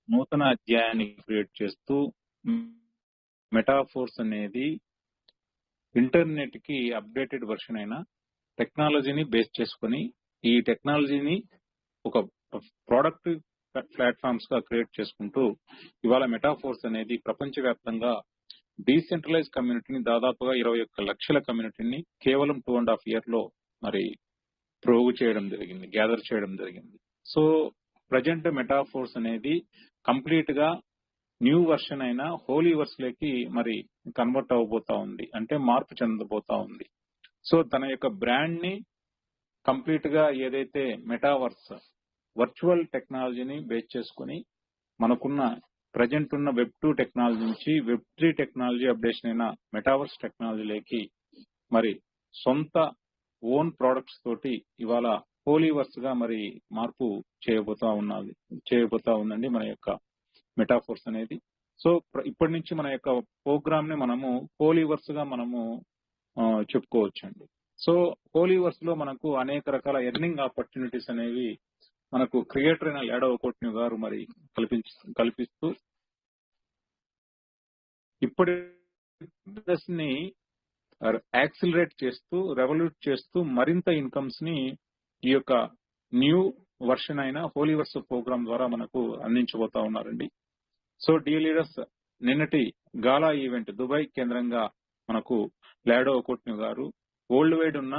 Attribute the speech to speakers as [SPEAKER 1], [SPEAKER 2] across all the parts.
[SPEAKER 1] నూతన అధ్యాయాన్ని క్రియేట్ చేస్తూ మెటాఫోర్స్ అనేది ఇంటర్నెట్ కి అప్డేటెడ్ వర్షన్ అయిన టెక్నాలజీని బేస్ చేసుకుని ఈ టెక్నాలజీని ఒక ప్రోడక్ట్ ప్లాట్ఫామ్స్ గా క్రియేట్ చేసుకుంటూ ఇవాళ మెటాఫోర్స్ అనేది ప్రపంచవ్యాప్తంగా డీసెంట్రలైజ్ కమ్యూనిటీని దాదాపుగా 21 లక్షల కమ్యూనిటీని కేవలం 2.5 years లో మరి ప్రోగు చేయడం జరిగింది, గ్యాదర్ చేయడం జరిగింది. సో ప్రజెంట్ మెటాఫోర్స్ అనేది కంప్లీట్ గా న్యూ వర్షన్ అయిన హోలీవర్స్ లోకి మరి కన్వర్ట్ అవబోతా ఉంది, అంటే మార్పు చెందబోతా ఉంది. సో తన యొక్క బ్రాండ్ ని కంప్లీట్ గా ఏదైతే మెటావర్స్ వర్చువల్ టెక్నాలజీని బేస్ చేసుకుని మనకున్న ప్రజెంట్ ఉన్న Web2 టెక్నాలజీ నుంచి Web3 టెక్నాలజీ అప్డేషన్ అయిన మెటావర్స్ టెక్నాలజీలోకి మరి సొంత ఓన్ ప్రొడక్ట్స్ తోటి ఇవాళ హోలీవర్స్ గా మరి మార్పు చేయబోతా ఉందండి మన యొక్క మెటాఫోర్స్ అనేది. సో ఇప్పటి నుంచి మన యొక్క ప్రోగ్రామ్ ని మనము హోలీవర్స్ గా మనము చెప్పుకోవచ్చండి. సో హోలీవర్స్ లో మనకు అనేక రకాల ఎర్నింగ్ ఆపర్చునిటీస్ అనేవి మనకు క్రియేటర్ అయిన లాడో ఓకోట్న్యూ గారు మరి కల్పిస్తూ ఇప్పటి బిజినెస్ ని యాక్సిలరేట్ చేస్తూ రెవల్యూట్ చేస్తూ మరింత ఇన్కమ్స్ ని ఈ యొక్క న్యూ వర్షన్ అయిన హోలీవర్స్ ప్రోగ్రామ్ ద్వారా మనకు అందించబోతా ఉన్నారండి. సో డియర్ లీడర్స్, నిన్నటి గాలా ఈవెంట్ దుబాయ్ కేంద్రంగా మనకు లాడో ఓకోట్న్యూ గారు వరల్డ్ వైడ్ ఉన్న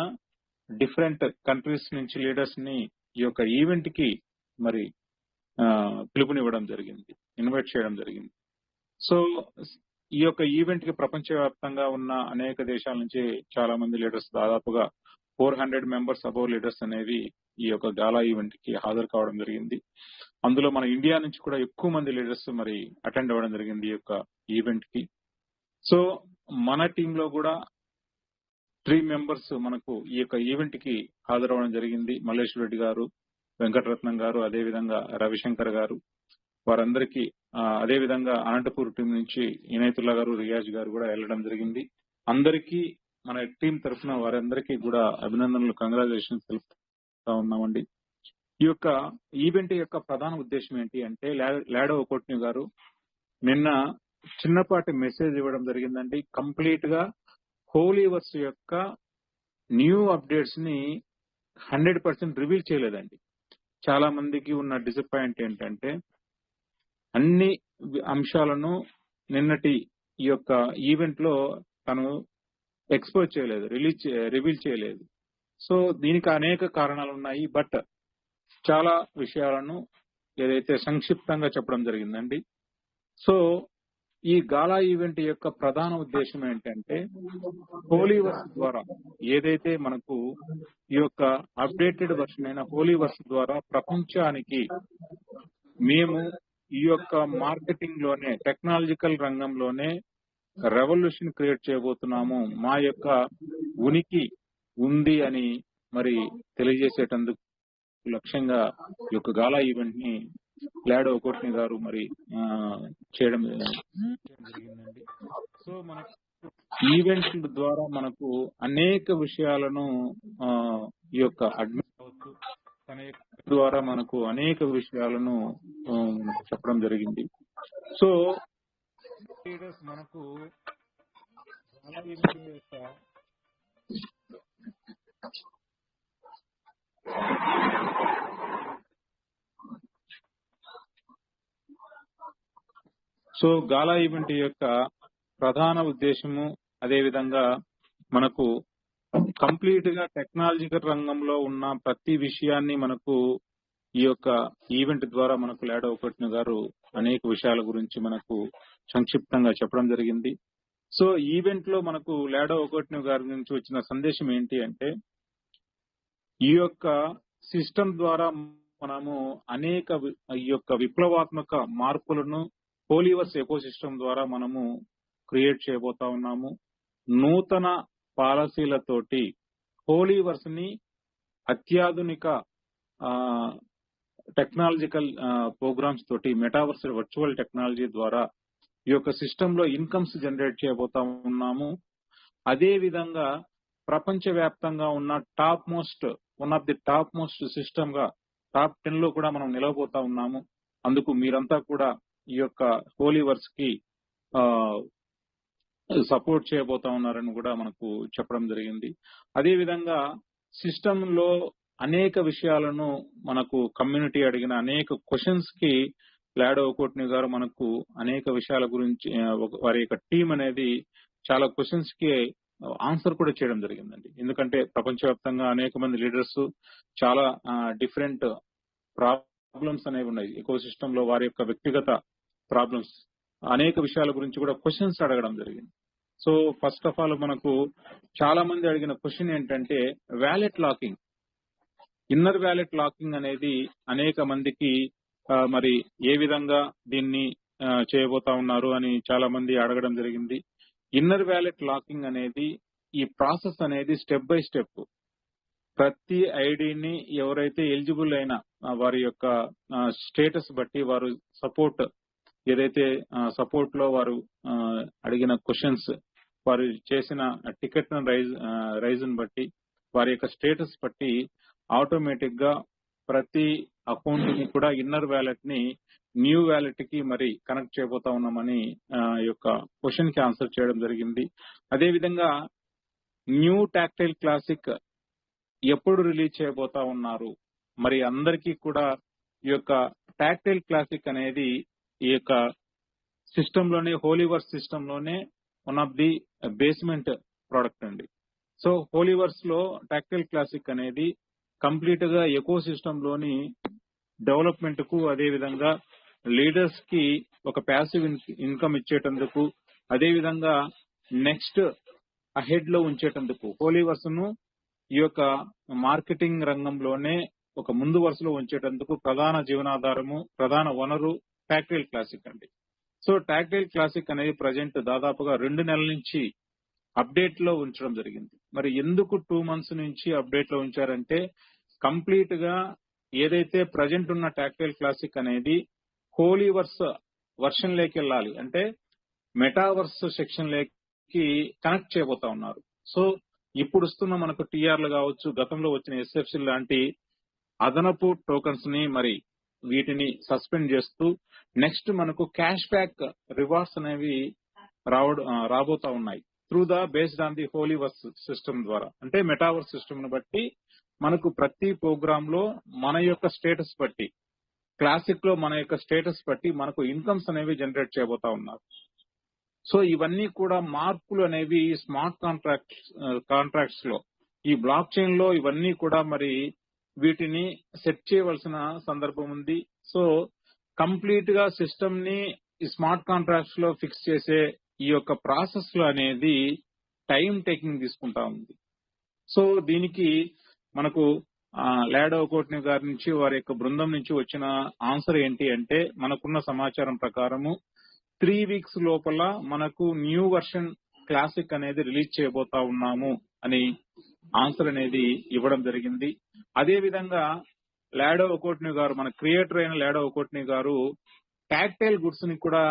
[SPEAKER 1] డిఫరెంట్ కంట్రీస్ నుంచి లీడర్స్ ని ఈ యొక్క ఈవెంట్ కి మరి పిలుపునివ్వడం జరిగింది, ఇన్వైట్ చేయడం జరిగింది. సో ఈ యొక్క ఈవెంట్ కి ప్రపంచవ్యాప్తంగా ఉన్న అనేక దేశాల నుంచి చాలా మంది లీడర్స్, దాదాపుగా 400 మెంబర్స్ అబౌవ్ లీడర్స్ అనేవి ఈ యొక్క గాలా ఈవెంట్ కి హాజరు కావడం జరిగింది. అందులో మన ఇండియా నుంచి కూడా ఎక్కువ మంది లీడర్స్ మరి అటెండ్ అవ్వడం జరిగింది ఈ యొక్క ఈవెంట్ కి. సో మన టీంలో కూడా 3 మెంబర్స్ మనకు ఈ యొక్క ఈవెంట్ కి హాజరవడం జరిగింది. మల్లేశ్వర రెడ్డి గారు, వెంకటరత్నం గారు, అదేవిధంగా రవిశంకర్ గారు, వారందరికీ అదేవిధంగా అనంతపూర్ టీం నుంచి ఇనైతుల్లా గారు, రియాజ్ గారు కూడా వెళ్ళడం జరిగింది. అందరికీ మన టీం తరఫున వారందరికీ కూడా అభినందనలు, కంగ్రాచులేషన్స్ తెలుపుతా ఉన్నామండి. ఈ యొక్క ఈవెంట్ యొక్క ప్రధాన ఉద్దేశం ఏంటి అంటే లాడో ఓకోట్న్యూ గారు నిన్న చిన్నపాటి మెసేజ్ ఇవ్వడం జరిగిందండి. కంప్లీట్ గా హోలీవర్స్ యొక్క న్యూ అప్డేట్స్ ని 100% రివీల్ చేయలేదండి. చాలా మందికి ఉన్న డిసప్పాయింట్ ఏంటంటే అన్ని అంశాలను నిన్నటి ఈ యొక్క ఈవెంట్ లో తను ఎక్స్పోజ్ చేయలేదు, రివీల్ చేయలేదు. సో దీనికి అనేక కారణాలు ఉన్నాయి. బట్ చాలా విషయాలను ఏదైతే సంక్షిప్తంగా చెప్పడం జరిగిందండి. సో ఈ గాలా ఈవెంట్ యొక్క ప్రధాన ఉద్దేశం ఏంటంటే హోలీవర్స్ ద్వారా ఏదైతే మనకు ఈ యొక్క అప్డేటెడ్ వర్షన్ అయిన హోలీవర్స్ ద్వారా ప్రపంచానికి మేము ఈ యొక్క మార్కెటింగ్ లోనే, టెక్నాలజికల్ రంగంలోనే రెవల్యూషన్ క్రియేట్ చేయబోతున్నాము, మా యొక్క ఉనికి ఉంది అని మరి తెలియజేసేటందుకు లక్ష్యంగా ఈ యొక్క గాలా ఈవెంట్ ని లాడో ఓకోట్న్యూ గారు మరి చేయడం జరిగిందండి. సో మనకు ఈవెంట్ల ద్వారా మనకు అనేక విషయాలను ఈ యొక్క అడ్మిట్ అవుతూ తన ద్వారా మనకు అనేక విషయాలను చెప్పడం జరిగింది. సో లీడర్స్ మనకు గాలా ఈవెంట్ యొక్క గాలా ఈవెంట్ యొక్క ప్రధాన ఉద్దేశము, అదేవిధంగా మనకు కంప్లీట్ గా టెక్నాలజికల్ రంగంలో ఉన్న ప్రతి విషయాన్ని మనకు ఈ యొక్క ఈవెంట్ ద్వారా మనకు లాడో ఓకోట్న్యూ గారు అనేక విషయాల గురించి మనకు సంక్షిప్తంగా చెప్పడం జరిగింది. సో ఈవెంట్ లో మనకు లాడో ఓకోట్న్యూ గారి నుంచి వచ్చిన సందేశం ఏంటి అంటే ఈ యొక్క సిస్టమ్ ద్వారా మనము అనేక ఈ యొక్క విప్లవాత్మక మార్పులను హోలీవర్స్ ఎకోసిస్టమ్ ద్వారా మనము క్రియేట్ చేయబోతా ఉన్నాము. నూతన పాలసీలతోటి హోలీవర్స్ ని అత్యాధునిక టెక్నాలజికల్ ప్రోగ్రామ్స్ తోటి మెటావర్స్ వర్చువల్ టెక్నాలజీ ద్వారా ఈ యొక్క సిస్టమ్ లో ఇన్కమ్స్ జనరేట్ చేయబోతా ఉన్నాము. అదే విధంగా ప్రపంచవ్యాప్తంగా ఉన్న one of the top most system గా టాప్ 10 లో కూడా మనం నిలవబోతా ఉన్నాము. అందుకు మీరంతా కూడా ఈ యొక్క హోలీవర్స్ కి సపోర్ట్ చేయబోతా ఉన్నారని కూడా మనకు చెప్పడం జరిగింది. అదే విధంగా సిస్టమ్ లో అనేక విషయాలను మనకు కమ్యూనిటీ అడిగిన అనేక క్వశ్చన్స్ కి లాడో కోట్ని గారు మనకు అనేక విషయాల గురించి వారి యొక్క టీం అనేది చాలా క్వశ్చన్స్ కి ఆన్సర్ కూడా చేయడం జరిగిందండి. ఎందుకంటే ప్రపంచవ్యాప్తంగా అనేక మంది లీడర్స్ చాలా డిఫరెంట్ ప్రాబ్లమ్స్ అనేవి ఉన్నాయి. ఎకో సిస్టమ్ లో వారి యొక్క వ్యక్తిగత ప్రాబ్లమ్స్ అనేక విషయాల గురించి కూడా క్వశ్చన్స్ అడగడం జరిగింది. సో ఫస్ట్ ఆఫ్ ఆల్ మనకు చాలా మంది అడిగిన క్వశ్చన్ ఏంటంటే wallet locking, inner wallet locking అనేది అనేక మందికి మరి ఏ విధంగా దీన్ని చేయబోతా ఉన్నారు అని చాలా మంది అడగడం జరిగింది. ఇన్నర్ వ్యాలెట్ లాకింగ్ అనేది ఈ ప్రాసెస్ అనేది స్టెప్ బై స్టెప్ ప్రతి ఐడిని ఎవరైతే ఎలిజిబుల్ అయిన వారి యొక్క స్టేటస్ బట్టి వారు సపోర్ట్ ఏదైతే సపోర్ట్ లో వారు అడిగిన క్వశ్చన్స్ వారు చేసిన టికెట్ రైజ్ బట్టి వారి యొక్క స్టేటస్ బట్టి ఆటోమేటిక్ గా ప్రతి అకౌంట్ ని కూడా ఇన్నర్ వ్యాలెట్ ని న్యూ వ్యాలెట్ కి మరి కనెక్ట్ చేయబోతా ఉన్నామని యొక్క క్వశ్చన్ కి ఆన్సర్ చేయడం జరిగింది. అదే విధంగా న్యూ టాక్టైల్ క్లాసిక్ ఎప్పుడు రిలీజ్ చేయబోతా ఉన్నారు, మరి అందరికీ కూడా ఈ యొక్క టాక్టైల్ క్లాసిక్ అనేది ఈ యొక్క సిస్టమ్ లోనే హోలీవర్స్ సిస్టమ్ లోనే one of the basement product అండి. సో హోలీవర్స్ లో టాక్టైల్ క్లాసిక్ అనేది కంప్లీట్ గా ఎకో సిస్టమ్ లోని డెవలప్మెంట్ కు అదే విధంగా లీడర్స్ కి ఒక ప్యాసివ్ ఇన్కమ్ ఇచ్చేటందుకు అదే విధంగా నెక్స్ట్ అహెడ్ లో ఉంచేటందుకు హోలీవర్స్ ను ఈ యొక్క మార్కెటింగ్ రంగంలోనే ఒక ముందు వరుసలో ఉంచేటందుకు ప్రధాన జీవనాధారము ప్రధాన వనరు టాక్టైల్ క్లాసిక్ అండి. సో టాక్టైల్ క్లాసిక్ అనేది ప్రజెంట్ దాదాపుగా 2 నెలల నుంచి అప్డేట్ లో ఉంచడం జరిగింది. మరి ఎందుకు 2 months నుంచి అప్డేట్ లో ఉంచారంటే కంప్లీట్ గా ఏదైతే ప్రజెంట్ ఉన్న టాక్టైల్ క్లాసిక్ అనేది హోలీవర్స్ వర్షన్ లేకి వెళ్ళాలి అంటే మెటావర్స్ సెక్షన్ లేకి కనెక్ట్ చేయబోతా ఉన్నారు. సో ఇప్పుడు వస్తున్న మనకు టీఆర్లు కావచ్చు, గతంలో వచ్చిన ఎస్ఎఫ్సి లాంటి అదనపు టోకన్స్ ని మరి వీటిని సస్పెండ్ చేస్తూ నెక్స్ట్ మనకు క్యాష్ బ్యాక్ రివార్డ్స్ అనేవి రాబోతా ఉన్నాయి through the based on the Holiverse system ద్వారా. అంటే మెటావర్స్ సిస్టమ్ ను బట్టి మనకు ప్రతి ప్రోగ్రామ్ లో మన యొక్క స్టేటస్ బట్టి క్లాసిక్ లో మన యొక్క స్టేటస్ బట్టి మనకు ఇన్కమ్స్ అనేవి జనరేట్ చేయబోతా ఉన్నారు. సో ఇవన్నీ కూడా మార్పులు అనేవి స్మార్ట్ కాంట్రాక్ట్స్ లో ఈ బ్లాక్ చైన్ లో ఇవన్నీ కూడా మరి వీటిని సెట్ చేయవలసిన సందర్భం ఉంది. సో కంప్లీట్ గా సిస్టమ్ ని ఈ స్మార్ట్ కాంట్రాక్ట్స్ లో ఫిక్స్ చేసే ఈ యొక్క ప్రాసెస్ లో అనేది టైం టేకింగ్ తీసుకుంటా ఉంది. సో దీనికి మనకు లాడో కోట్ని గారి నుంచి వారి యొక్క బృందం నుంచి వచ్చిన ఆన్సర్ ఏంటి అంటే మనకున్న సమాచారం ప్రకారము 3 weeks లోపల మనకు న్యూ వర్షన్ క్లాసిక్ అనేది రిలీజ్ చేయబోతా ఉన్నాము అని ఆన్సర్ అనేది ఇవ్వడం జరిగింది. అదే విధంగా లాడో కోట్ని గారు మన క్రియేటర్ అయిన లాడో కోట్ని గారు టాక్టైల్ గుడ్స్ ని కూడా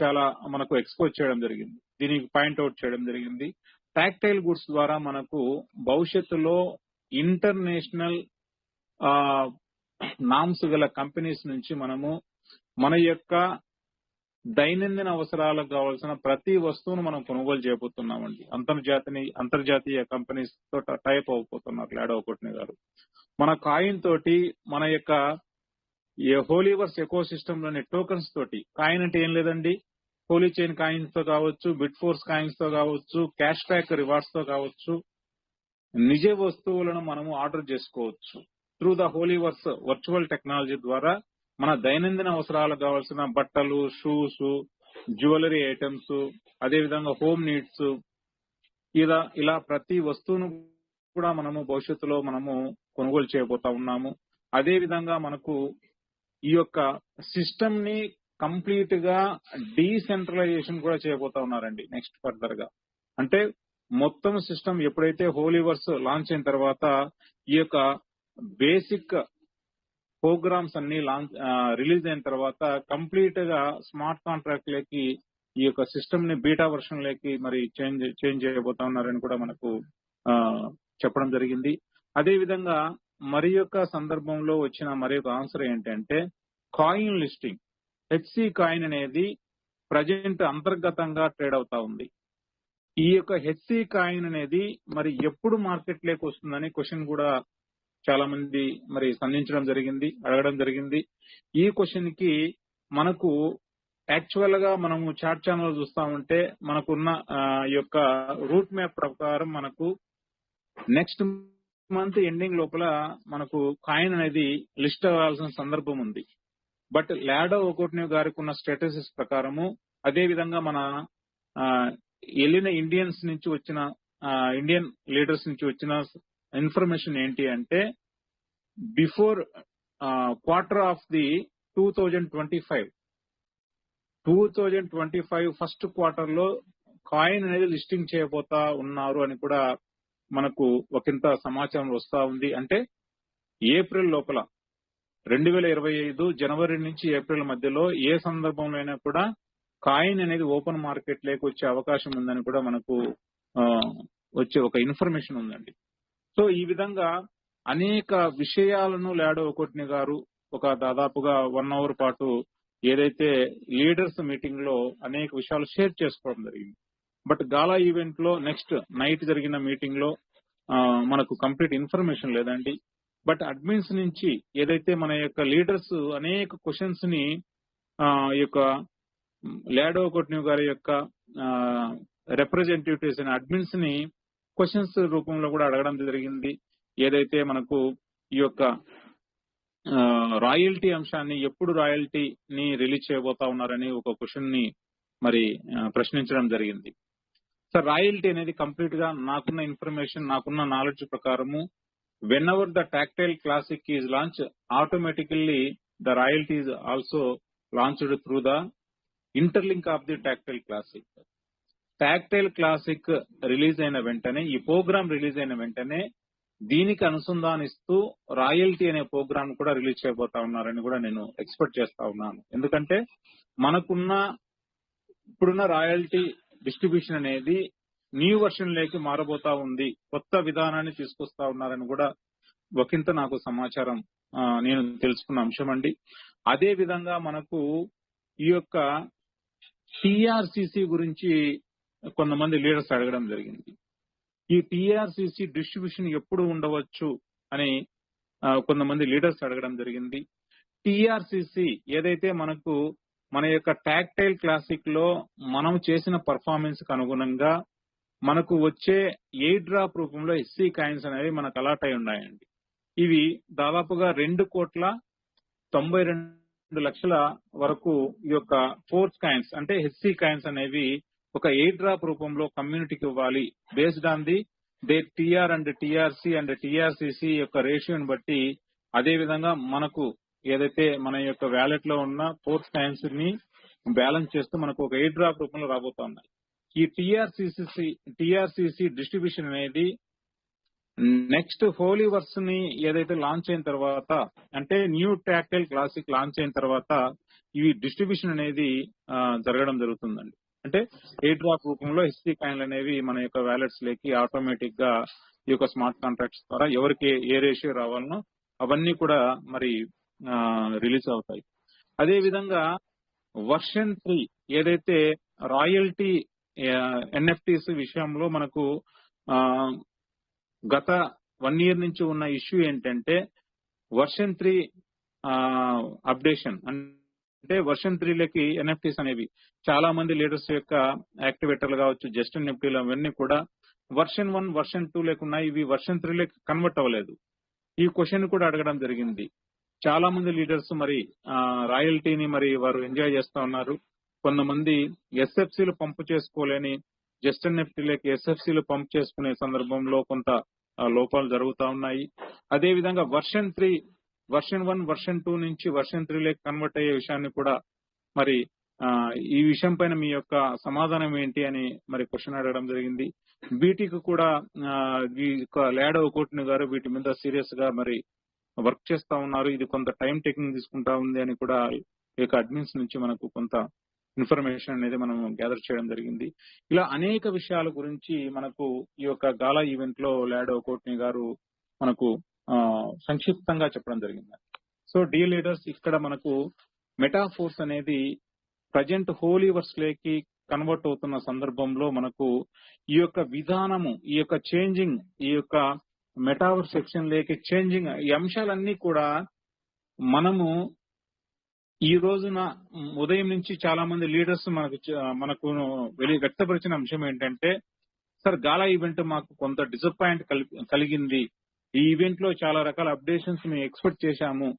[SPEAKER 1] చాలా మనకు ఎక్స్పోజ్ చేయడం జరిగింది. దీనికి పాయింట్అవుట్ చేయడం జరిగింది. టాక్టైల్ గుడ్స్ ద్వారా మనకు భవిష్యత్తులో ఇంటర్నేషనల్ నామ్స్ గల కంపెనీస్ నుంచి మనము మన యొక్క దైనందిన అవసరాలకు కావాల్సిన ప్రతి వస్తువును మనం కొనుగోలు చేయబోతున్నామండి. అంతర్జాతీయ కంపెనీస్ తో టైప్ అవబోతున్నారు లాడో కోట్ని గారు. మన కాయిన్ తోటి మన యొక్క హోలీవర్స్ ఎకో సిస్టమ్ లోని టోకన్స్ తోటి, కాయిన్ అంటే ఏం లేదండి, హోలీ చైన్ కాయిన్స్ తో కావచ్చు, బిట్ ఫోర్స్ కాయిన్స్ తో కావచ్చు, క్యాష్ బ్యాక్ రివార్డ్స్ తో కావచ్చు, నిజ వస్తువులను మనము ఆర్డర్ చేసుకోవచ్చు త్రూ ద హోలీవర్స్ వర్చువల్ టెక్నాలజీ ద్వారా. మన దైనందిన అవసరాలకు కావాల్సిన బట్టలు, షూస్, జ్యువెలరీ ఐటమ్స్, అదేవిధంగా హోమ్ నీడ్స్, ఇలా ప్రతి వస్తువును కూడా మనము భవిష్యత్తులో మనము కొనుగోలు చేయబోతా ఉన్నాము. అదే విధంగా మనకు ఈ యొక్క సిస్టమ్ ని కంప్లీట్ గా డీసెంట్రలైజేషన్ కూడా చేయబోతా ఉన్నారండి నెక్స్ట్ ఫర్దర్ గా. అంటే మొత్తం సిస్టమ్ ఎప్పుడైతే హోలీవర్స్ లాంచ్ అయిన తర్వాత ఈ యొక్క బేసిక్ ప్రోగ్రామ్స్ అన్ని రిలీజ్ అయిన తర్వాత కంప్లీట్ గా స్మార్ట్ కాంట్రాక్ట్ లేకి ఈ యొక్క సిస్టమ్ ని బీటా వర్షన్ లేకి మరి చేంజ్ చేయబోతా ఉన్నారని కూడా మనకు చెప్పడం జరిగింది. అదే విధంగా మరి యొక్క సందర్భంలో వచ్చిన మరి యొక్క ఆన్సర్ ఏంటంటే కాయిన్ లిస్టింగ్. హెచ్సి కాయిన్ అనేది ప్రజెంట్ అంతర్గతంగా ట్రేడ్ అవుతా ఉంది. ఈ యొక్క హెచ్సి కాయిన్ అనేది మరి ఎప్పుడు మార్కెట్ లోకి వస్తుందని క్వశ్చన్ కూడా చాలా మంది మరి సంధించడం జరిగింది, అడగడం జరిగింది. ఈ క్వశ్చన్ కి మనకు యాక్చువల్ గా మనము చాట్ ఛానల్ చూస్తా ఉంటే మనకున్న ఈ యొక్క రూట్ మ్యాప్ ప్రకారం మనకు నెక్స్ట్ మంత్ ఎండింగ్ లోపల మనకు కాయిన్ అనేది లిస్ట్ అవ్వాల్సిన సందర్భం ఉంది. బట్ లాడో ఒకటిని గారికి ఉన్న స్టేటస్ ప్రకారము, అదే విధంగా మన వెళ్ళిన ఇండియన్స్ నుంచి వచ్చిన ఇండియన్ లీడర్స్ నుంచి వచ్చిన ఇన్ఫర్మేషన్ ఏంటి అంటే before quarter of the 2025 first quarter లో కాయిన్ అనేది లిస్టింగ్ చేయబోతా ఉన్నారు అని కూడా మనకు ఒకంత సమాచారం వస్తా ఉంది. అంటే ఏప్రిల్ లోపల 2025 జనవరి నుంచి ఏప్రిల్ మధ్యలో ఏ సందర్భంలో అయినా కూడా కాయిన్ అనేది ఓపెన్ మార్కెట్ లోకి వచ్చే అవకాశం ఉందని కూడా మనకు వచ్చే ఒక ఇన్ఫర్మేషన్ ఉందండి. సో ఈ విధంగా అనేక విషయాలను లాడో ఒకటిని గారు ఒక దాదాపుగా 1 అవర్ పాటు ఏదైతే లీడర్స్ మీటింగ్ లో అనేక విషయాలు షేర్ చేసుకోవడం జరిగింది. బట్ గాలా ఈవెంట్ లో నెక్స్ట్ నైట్ జరిగిన మీటింగ్ లో మనకు కంప్లీట్ ఇన్ఫర్మేషన్ లేదండి. బట్ అడ్మిన్స్ నుంచి ఏదైతే మన యొక్క లీడర్స్ అనేక క్వశ్చన్స్ ని ఈ యొక్క లాడో ఒకటిని గారి యొక్క రిప్రజెంటేటివ్స్ అయిన అడ్మిన్స్ ని క్వశ్చన్స్ రూపంలో కూడా అడగడం జరిగింది. ఏదైతే మనకు ఈ యొక్క రాయల్టీ అంశాన్ని ఎప్పుడు రాయల్టీని రిలీజ్ చేయబోతా ఉన్నారని ఒక క్వశ్చన్ ని మరి ప్రశ్నించడం జరిగింది. సార్ రాయల్టీ అనేది కంప్లీట్ గా నాకున్న ఇన్ఫర్మేషన్, నాకున్న నాలెడ్జ్ ప్రకారము when ever the tactile classic is launch automatically the royalty is also launched through the interlink of the tactile classic. Tactile classic release అయిన వెంటనే, ఈ ప్రోగ్రామ్ రిలీజ్ అయిన వెంటనే దీనికి అనుసంధానిస్తూ రాయల్టీ అనే ప్రోగ్రామ్ కూడా రిలీజ్ చేయబోతా ఉన్నారని కూడా నేను ఎక్స్పెక్ట్ చేస్తా ఉన్నాను. ఎందుకంటే మనకున్న ఇప్పుడున్న రాయల్టీ డిస్ట్రిబ్యూషన్ అనేది న్యూ వర్షన్ లోకి మారబోతా ఉంది, కొత్త విధానాన్ని తీసుకొస్తా ఉన్నారని కూడా ఒకంత నాకు సమాచారం నేను తెలుసుకున్న అంశం అండి. అదే విధంగా మనకు ఈ యొక్క టిఆర్సిసి గురించి కొంతమంది లీడర్స్ అడగడం జరిగింది. ఈ టిఆర్సిసి డిస్ట్రిబ్యూషన్ ఎప్పుడు ఉండవచ్చు అని కొంతమంది లీడర్స్ అడగడం జరిగింది. టిఆర్సిసి ఏదైతే మనకు మన యొక్క టాక్టైల్ క్లాసిక్ లో మనం చేసిన పర్ఫార్మెన్స్ కు అనుగుణంగా మనకు వచ్చే ఎయిర్ డ్రాప్ రూపంలో ఎస్సీ కాయిన్స్ అనేవి మనకు అలాట్ అయి ఉన్నాయండి. ఇవి దాదాపుగా 2,92,00,000 వరకు ఈ యొక్క ఫోర్స్ కాయిన్స్ అంటే హెచ్సి కాయిన్స్ అనేవి ఒక ఎయిర్ డ్రాప్ రూపంలో కమ్యూనిటీకి ఇవ్వాలి. Based on the TR and TRC and TRCC యొక్క రేషియోని బట్టి, అదే విధంగా మనకు ఏదైతే మన యొక్క వ్యాలెట్ లో ఉన్న ఫోర్స్ కాయిన్స్ ని బ్యాలెన్స్ చేస్తూ మనకు ఒక ఎయిర్ డ్రాప్ రూపంలో రాబోతా ఉన్నాయి. ఈ టిఆర్సిసి డిస్ట్రిబ్యూషన్ అనేది నెక్స్ట్ హోలీ వర్స్ ని ఏదైతే లాంచ్ అయిన తర్వాత, అంటే న్యూ టాక్టైల్ క్లాసిక్ లాంచ్ అయిన తర్వాత ఈ డిస్ట్రిబ్యూషన్ అనేది జరగడం జరుగుతుందండి. అంటే ఎయిర్ డ్రాప్ రూపంలో ఎస్సీ కాయిన్లు అనేవి మన యొక్క వ్యాలెట్స్ లోకి ఆటోమేటిక్ గా ఈ యొక్క స్మార్ట్ కాంట్రాక్ట్స్ ద్వారా ఎవరికి ఏ రేషియో రావాలనో అవన్నీ కూడా మరి రిలీజ్ అవుతాయి. అదే విధంగా వర్షన్ 3 ఏదైతే రాయల్టీ ఎన్ఎఫ్టీస్ విషయంలో మనకు గత 1 year నుంచి ఉన్న ఇష్యూ ఏంటంటే వర్షన్ 3 అప్డేషన్. అంటే వర్షన్ 3 లకి ఎన్ఎఫ్టీస్ అనేవి చాలా మంది లీడర్స్ యొక్క యాక్టివేటర్లు కావచ్చు, జస్ట్ నిఫ్టీలు అవన్నీ కూడా వర్షన్ 1 వర్షన్ 2 లేకున్నాయి. ఇవి వర్షన్ 3 లకి కన్వర్ట్ అవ్వలేదు. ఈ క్వశ్చన్ కూడా అడగడం జరిగింది. చాలా మంది లీడర్స్ మరి రాయల్టీని మరి వారు ఎంజాయ్ చేస్తా ఉన్నారు. కొంతమంది ఎస్ఎఫ్సీలు పంపు చేసుకోలేని జస్ట్ నిఫ్టీలకి ఎస్ఎఫ్సీలు పంప్ చేసుకునే సందర్భంలో కొంత లోపాలు జరుగుతా ఉన్నాయి. అదే విధంగా వర్షన్ 3 వర్షన్ 1 వర్షన్ 2 నుంచి వర్షన్ 3 లకి కన్వర్ట్ అయ్యే విషయాన్ని కూడా మరి ఈ విషయం పైన మీ యొక్క సమాధానం ఏంటి అని మరి క్వశ్చన్ అడగడం జరిగింది. వీటికి కూడా ఈ లాడో ఒకటిని గారు వీటి మీద సీరియస్ గా మరి వర్క్ చేస్తా ఉన్నారు. ఇది కొంత టైం టేకింగ్ తీసుకుంటా ఉంది అని కూడా ఈ యొక్క అడ్మిన్స్ నుంచి మనకు కొంత ఇన్ఫర్మేషన్ అనేది మనం గ్యాదర్ చేయడం జరిగింది. ఇలా అనేక విషయాల గురించి మనకు ఈ యొక్క గాలా ఈవెంట్ లో లాడో ఒకటిని గారు మనకు సంక్షిప్తంగా చెప్పడం జరిగింది. సో డియర్ లీడర్స్, ఇక్కడ మనకు మెటాఫోర్స్ అనేది ప్రజెంట్ హోలీవర్స్ లేకి కన్వర్ట్ అవుతున్న సందర్భంలో మనకు ఈ యొక్క విధానము, ఈ యొక్క చేంజింగ్, ఈ యొక్క మెటావర్స్ సెక్షన్ లేకి చేంజింగ్, ఈ అంశాలన్నీ కూడా మనము ఈ రోజున ఉదయం నుంచి చాలా మంది లీడర్స్ మనకు వ్యక్తపరిచిన అంశం ఏంటంటే, సార్ గాలా ఈవెంట్ మాకు కొంత డిసప్పాయింట్ కలిగింది. ఈ ఈవెంట్ లో చాలా రకాల అప్డేషన్స్ మేము ఎక్స్పెక్ట్ చేశాము,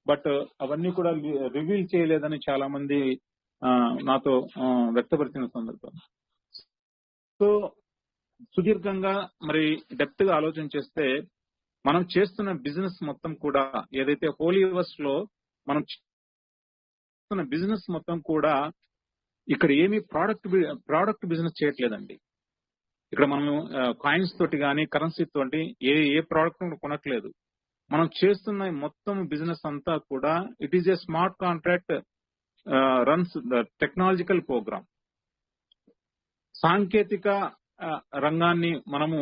[SPEAKER 1] బట్ అవన్నీ కూడా రివీల్ చేయలేదని చాలా మంది నాతో వ్యక్తపరిచిన సందర్భం. సో సుదీర్ఘంగా మరి డెప్త్ గా ఆలోచన చేస్తే, మనం చేస్తున్న బిజినెస్ మొత్తం కూడా ఏదైతే హోలీవర్స్ లో మనం చేస్తున్న బిజినెస్ మొత్తం కూడా ఇక్కడ ఏమీ ప్రోడక్ట్ బిజినెస్ చేయట్లేదండి. ఇక్కడ మనం కాయిన్స్ తోటి కానీ కరెన్సీ తోటి ఏ ప్రోడక్ట్ కొనట్లేదు. మనం చేస్తున్న మొత్తం బిజినెస్ అంతా కూడా it is a smart contract runs the technological program. సాంకేతిక రంగాన్ని మనము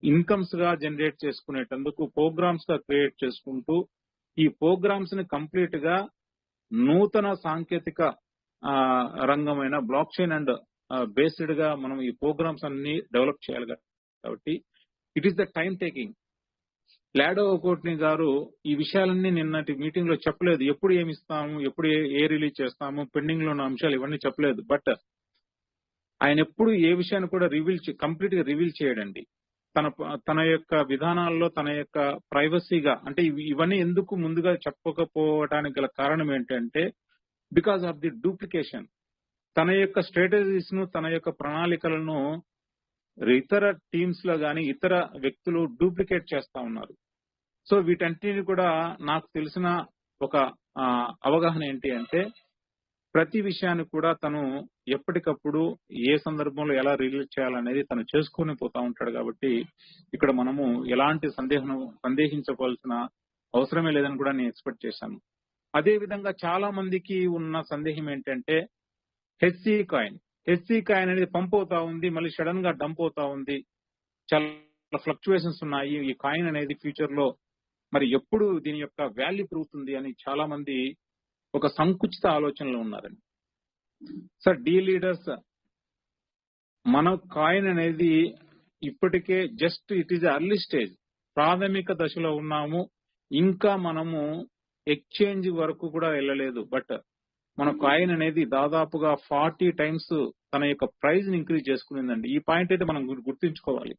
[SPEAKER 1] ఇన్కమ్స్ గా జనరేట్ చేసుకునేటందుకు ప్రోగ్రామ్స్ గా క్రియేట్ చేసుకుంటూ, ఈ ప్రోగ్రామ్స్ ని కంప్లీట్ గా నూతన సాంకేతిక రంగమైన బ్లాక్ చైన్ అండ్ బేస్డ్ గా మనం ఈ ప్రోగ్రామ్స్ అన్ని డెవలప్ చేయాలి. కాబట్టి it is the time taking. లాడో కోట్ని గారు ఈ విషయాలన్నీ నిన్నటి మీటింగ్ లో చెప్పలేదు. ఎప్పుడు ఏమి ఇస్తాము, ఎప్పుడు ఏ రిలీజ్ చేస్తాము, పెండింగ్ లో ఉన్న అంశాలు ఇవన్నీ చెప్పలేదు. బట్ ఆయన ఎప్పుడు ఏ విషయాన్ని కూడా కంప్లీట్ గా రివీల్ చేయడండి. తన యొక్క విధానాల్లో తన యొక్క ప్రైవసీగా, అంటే ఇవన్నీ ఎందుకు ముందుగా చెప్పకపోవడానికి గల కారణం ఏంటంటే, బికాస్ ఆఫ్ ది డూప్లికేషన్. తన యొక్క స్ట్రాటజీస్ ను, తన యొక్క ప్రణాళికలను ఇతర టీమ్స్ లో గాని ఇతర వ్యక్తులు డూప్లికేట్ చేస్తా ఉన్నారు. సో వీటన్నిటిని కూడా నాకు తెలిసిన ఒక అవగాహన ఏంటి అంటే, ప్రతి విషయాన్ని కూడా తను ఎప్పటికప్పుడు ఏ సందర్భంలో ఎలా రిలీజ్ చేయాలనేది తను చేసుకుని పోతా ఉంటాడు. కాబట్టి ఇక్కడ మనము ఎలాంటి సందేహించవలసిన అవసరమే లేదని కూడా నేను ఎక్స్పెక్ట్ చేశాను. అదే విధంగా చాలా మందికి ఉన్న సందేహం ఏంటంటే, హెచ్సి కాయిన్ అనేది పంప్ అవుతా ఉంది, మళ్ళీ సడన్ గా డంప్ అవుతా ఉంది, చాలా ఫ్లక్చువేషన్స్ ఉన్నాయి. ఈ కాయిన్ అనేది ఫ్యూచర్ లో మరి ఎప్పుడు దీని యొక్క వాల్యూ పెరుగుతుంది అని చాలా మంది ఒక సంకుచిత ఆలోచనలో ఉన్నారండి. సార్ లీడర్స్, మన కాయిన్ అనేది ఇప్పటికే just it is early stage, ప్రాథమిక దశలో ఉన్నాము. ఇంకా మనము ఎక్స్చేంజ్ వరకు కూడా వెళ్ళలేదు. బట్ మన కాయిన్ అనేది దాదాపుగా 40 times తన యొక్క ప్రైజ్ ని ఇంక్రీజ్ చేసుకునిందండి. ఈ పాయింట్ అయితే మనం గుర్తుంచుకోవాలి.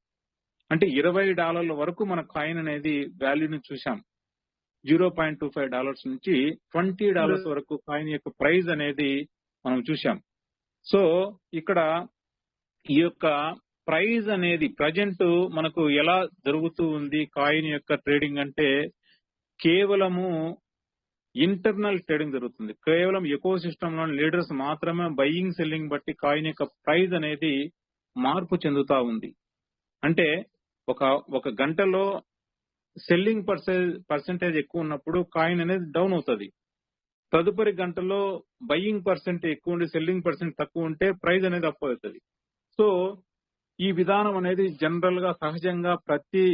[SPEAKER 1] అంటే $20 వరకు మన కాయిన్ అనేది వాల్యూని చూసాం. $0.25 నుంచి $20 వరకు కాయిన్ యొక్క ప్రైజ్ అనేది మనం చూసాం. సో ఇక్కడ ఈ యొక్క ప్రైజ్ అనేది ప్రజెంట్ మనకు ఎలా జరుగుతూ ఉంది కాయిన్ యొక్క ట్రేడింగ్ అంటే, కేవలము ఇంటర్నల్ ట్రేడింగ్ జరుగుతుంది. కేవలం ఎకో సిస్టమ్ లోని లీడర్స్ మాత్రమే బయింగ్ సెల్లింగ్ బట్టి కాయిన్ యొక్క ప్రైజ్ అనేది మార్పు చెందుతా ఉంది. అంటే ఒక గంటలో సెల్లింగ్ పర్సెంటేజ్ ఎక్కువ ఉన్నప్పుడు కాయిన్ అనేది డౌన్ అవుతుంది. తదుపరి గంటలో బయింగ్ పర్సెంట్ ఎక్కువ ఉండి సెల్లింగ్ పర్సెంట్ తక్కువ ఉంటే ప్రైజ్ అనేది అప్ అవుతుంది. సో ఈ విధానం అనేది జనరల్ గా సహజంగా ప్రతి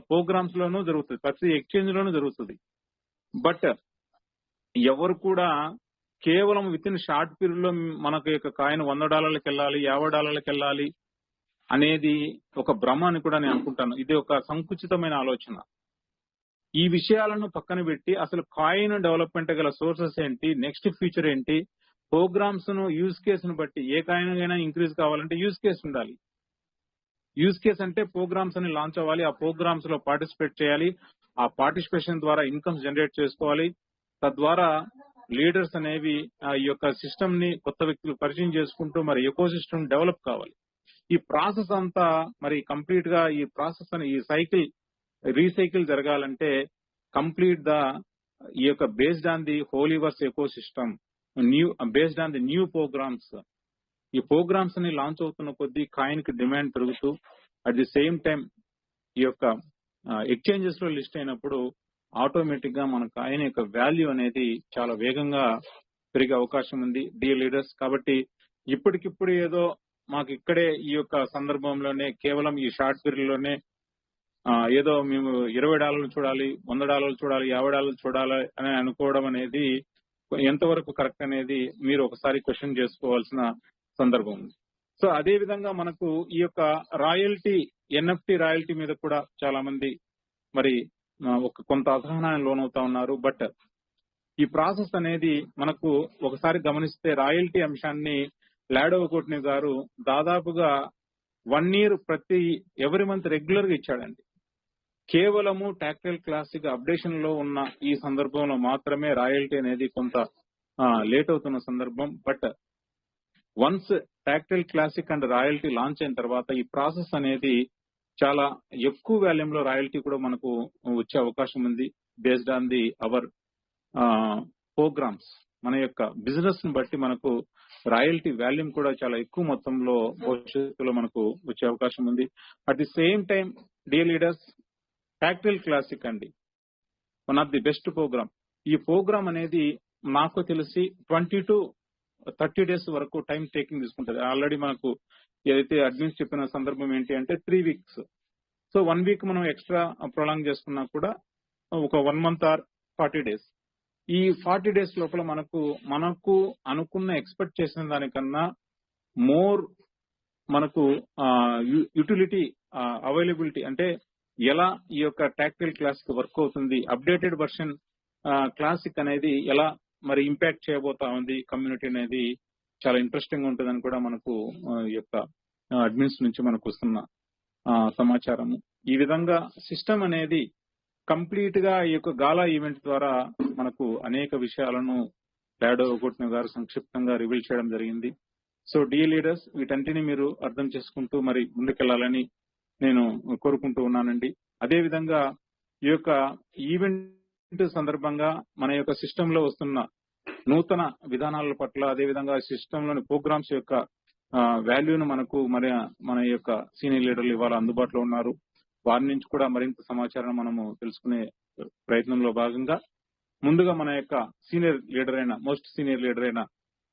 [SPEAKER 1] ప్రోగ్రామ్స్ లోనూ జరుగుతుంది, ప్రతి ఎక్స్చేంజ్ లోనూ జరుగుతుంది. బట్ ఎవరు కూడా కేవలం విత్ ఇన్ షార్ట్ పీరియడ్ లో మనకు యొక్క కాయిన్ $100 వెళ్ళాలి, $50 వెళ్ళాలి అనేది ఒక భ్రమ అని కూడా నేను అనుకుంటాను. ఇది ఒక సంకుచితమైన ఆలోచన. ఈ విషయాలను పక్కన పెట్టి అసలు కాయిన్ డెవలప్మెంట్ గల సోర్సెస్ ఏంటి, నెక్స్ట్ ఫ్యూచర్ ఏంటి, ప్రోగ్రామ్స్ ను యూజ్ కేస్ ను బట్టి ఏ కాయిన్ అయినా ఇంక్రీజ్ కావాలంటే యూజ్ కేస్ ఉండాలి. యూజ్ కేస్ అంటే ప్రోగ్రామ్స్ అని లాంచ్ అవ్వాలి, ఆ ప్రోగ్రామ్స్ లో పార్టిసిపేట్ చేయాలి, ఆ పార్టిసిపేషన్ ద్వారా ఇన్కమ్స్ జనరేట్ చేసుకోవాలి. తద్వారా లీడర్స్ అనేవి ఈ యొక్క సిస్టమ్ ని కొత్త వ్యక్తులు పరిచయం చేసుకుంటూ మరి ఎకో సిస్టమ్ డెవలప్ కావాలి. ఈ ప్రాసెస్ అంతా మరి కంప్లీట్ గా ఈ ప్రాసెస్ అని ఈ సైకిల్ రీసైకిల్ జరగాలంటే కంప్లీట్ ఈ యొక్క based on the Holiverse ecosystem, based on the new programmes. ఈ ప్రోగ్రామ్స్ ని లాంచ్ అవుతున్న కొద్దీ కాయిన్ కి డిమాండ్ పెరుగుతూ అట్ ది సేమ్ టైం ఈ యొక్క ఎక్స్చేంజెస్ లో లిస్ట్ అయినప్పుడు ఆటోమేటిక్ గా మన కాయిన్ యొక్క వాల్యూ అనేది చాలా వేగంగా పెరిగే అవకాశం ఉంది డియర్ లీడర్స్. కాబట్టి ఇప్పటికిప్పుడు ఏదో మాకు ఇక్కడే ఈ యొక్క సందర్భంలోనే కేవలం ఈ షార్ట్ పీరియడ్ లోనే ఏదో మేము $20 చూడాలి, $100 చూడాలి, $50 చూడాలి అని అనుకోవడం అనేది ఎంతవరకు కరెక్ట్ అనేది మీరు ఒకసారి క్వశ్చన్ చేసుకోవాల్సిన సందర్భం ఉంది. సో అదే విధంగా మనకు ఈ యొక్క రాయల్టీ, ఎన్ఎఫ్టీ రాయల్టీ మీద కూడా చాలా మంది మరి ఒక కొంత అసహనానికి లోనవుతా ఉన్నారు. బట్ ఈ ప్రాసెస్ అనేది మనకు ఒకసారి గమనిస్తే రాయల్టీ అంశాన్ని లాడో కోట్ని గారు దాదాపుగా 1 year ఎవ్రీ మంత్ రెగ్యులర్ గా ఇచ్చాడండి. కేవలము టాక్టైల్ క్లాసిక్ అప్డేషన్ లో ఉన్న ఈ సందర్భంలో మాత్రమే రాయల్టీ అనేది కొంత లేట్ అవుతున్న సందర్భం. But once tactile classic and royalty launch అయిన తర్వాత ఈ ప్రాసెస్ అనేది చాలా ఎక్కువ వాల్యూమ్ లో రాయల్టీ కూడా మనకు వచ్చే అవకాశం ఉంది. Based on the our programs, మన యొక్క బిజినెస్ ని బట్టి మనకు రాయల్టీ వాల్యూమ్ కూడా చాలా ఎక్కువ మొత్తంలో భవిష్యత్తులో మనకు వచ్చే అవకాశం ఉంది. At the same time dear leaders, tactile classic అండి one of the best program. ఈ ప్రోగ్రామ్ అనేది నాకు తెలిసి 20 to 30 days వరకు టైం టేకింగ్ తీసుకుంటుంది. ఆల్రెడీ మనకు ఏదైతే అడ్మిన్స్ చెప్పిన సందర్భం ఏంటి అంటే 3 weeks. సో 1 week మనం ఎక్స్ట్రా ప్రొలాంగ్ చేసుకున్నా కూడా ఒక 1 month or 40 days. ఈ 40 days లోపల మనకు అనుకున్న ఎక్స్పెక్ట్ చేసిన దానికన్నా మోర్ మనకు యూటిలిటీ అవైలబిలిటీ, అంటే ఎలా ఈ యొక్క టాక్టైల్ క్లాసిక్ వర్క్ అవుతుంది, అప్డేటెడ్ వర్షన్ క్లాసిక్ అనేది ఎలా మరి ఇంపాక్ట్ చేయబోతా ఉంది కమ్యూనిటీ అనేది చాలా ఇంట్రెస్టింగ్ ఉంటుందని కూడా మనకు ఈ యొక్క అడ్మిన్స్ నుంచి మనకు వస్తున్న సమాచారము. ఈ విధంగా సిస్టమ్ అనేది కంప్లీట్ గా ఈ యొక్క గాలా ఈవెంట్ ద్వారా మనకు అనేక విషయాలను లాడో కోట్ని గారు సంక్షిప్తంగా రివీల్ చేయడం జరిగింది. సో డియర్ లీడర్స్, వీటన్నిటిని మీరు అర్థం చేసుకుంటూ మరి ముందుకెళ్లాలని నేను కోరుకుంటూ ఉన్నానండి. అదే విధంగా ఈ యొక్క ఈవెంట్ సందర్భంగా మన యొక్క సిస్టమ్ లో వస్తున్న నూతన విధానాల పట్ల, అదే విధంగా సిస్టమ్ లోని ప్రోగ్రామ్స్ యొక్క వాల్యూను మనకు మన యొక్క సీనియర్ లీడర్లు ఇవాళ అందుబాటులో ఉన్నారు. వారి నుంచి కూడా మరింత సమాచారం మనము తెలుసుకునే ప్రయత్నంలో భాగంగా ముందుగా మన యొక్క మోస్ట్ సీనియర్ లీడర్ అయిన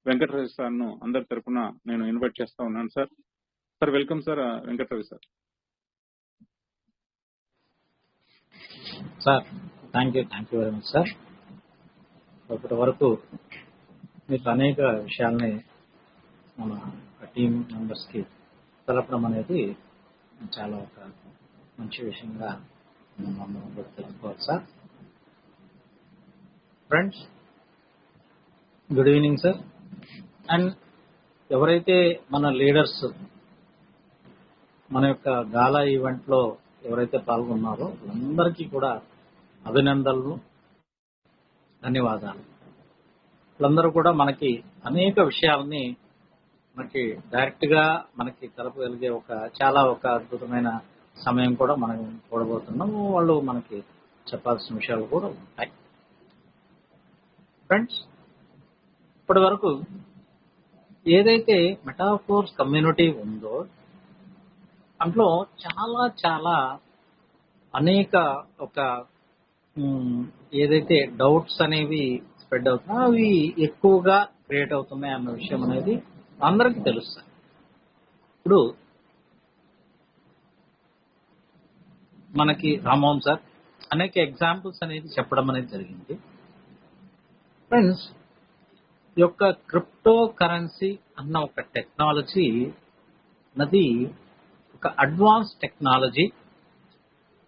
[SPEAKER 1] వెంకటరవి సార్ ను అందరి తరఫున నేను ఇన్వైట్ చేస్తా ఉన్నాను. Sir welcome sir. Venkataravi sir.
[SPEAKER 2] Sir thank you very much sir. ఇప్పటి వరకు మీకు అనేక విషయాల్ని మన టీం మెంబర్స్ కి తెలపడం అనేది చాలా ఒక మంచి విషయంగా మనం తెలుసుకోవాలి sir. Friends, good evening sir. And ఎవరైతే మన లీడర్స్ మన యొక్క గాలా ఈవెంట్ లో ఎవరైతే పాల్గొన్నారో వాళ్ళందరికీ కూడా అభినందనలు, ధన్యవాదాలు. వాళ్ళందరూ కూడా మనకి అనేక విషయాలని మనకి డైరెక్ట్ గా మనకి తెలపగలిగే చాలా అద్భుతమైన సమయం కూడా మనం చూడబోతున్నాము. వాళ్ళు మనకి చెప్పాల్సిన విషయాలు కూడా ఉంటాయి. ఫ్రెండ్స్, ఇప్పటి వరకు ఏదైతే మెటాఫోర్స్ కమ్యూనిటీ ఉందో అందులో చాలా అనేక ఏదైతే డౌట్స్ అనేవి స్ప్రెడ్ అవుతున్నాయో అవి ఎక్కువగా క్రియేట్ అవుతున్నాయి అన్న విషయం అనేది అందరికీ తెలుస్తుంది. ఇప్పుడు మనకి రామ్మోహన్ సార్ అనేక ఎగ్జాంపుల్స్ అనేది చెప్పడం అనేది జరిగింది. ఫ్రెండ్స్, ఈ యొక్క క్రిప్టో కరెన్సీ అన్న ఒక టెక్నాలజీ నది ఒక అడ్వాన్స్ టెక్నాలజీ.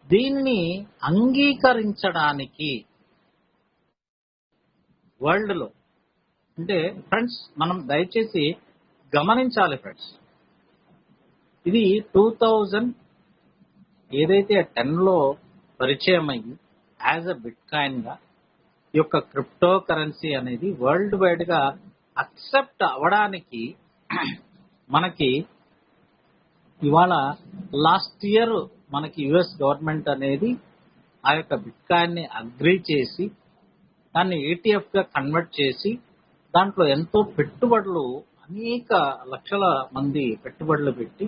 [SPEAKER 2] దీన్ని అంగీకరించడానికి వరల్డ్ లో అంటే ఫ్రెండ్స్ మనం దయచేసి గమనించాలి ఫ్రెండ్స్, ఇది 2000 ఏదైతే 10లో పరిచయం అయ్యి యాజ్ అ బిట్ కాయిన్ గా ఈ యొక్క క్రిప్టో కరెన్సీ అనేది వరల్డ్ వైడ్ గా అక్సెప్ట్ అవ్వడానికి మనకి ఇవాళ లాస్ట్ ఇయర్ మనకి యుఎస్ గవర్నమెంట్ అనేది ఆ యొక్క బిట్ కాయిన్ ని అగ్రీ చేసి దాన్ని ETF గా కన్వర్ట్ చేసి దాంట్లో ఎంతో పెట్టుబడులు, అనేక లక్షల మంది పెట్టుబడులు పెట్టి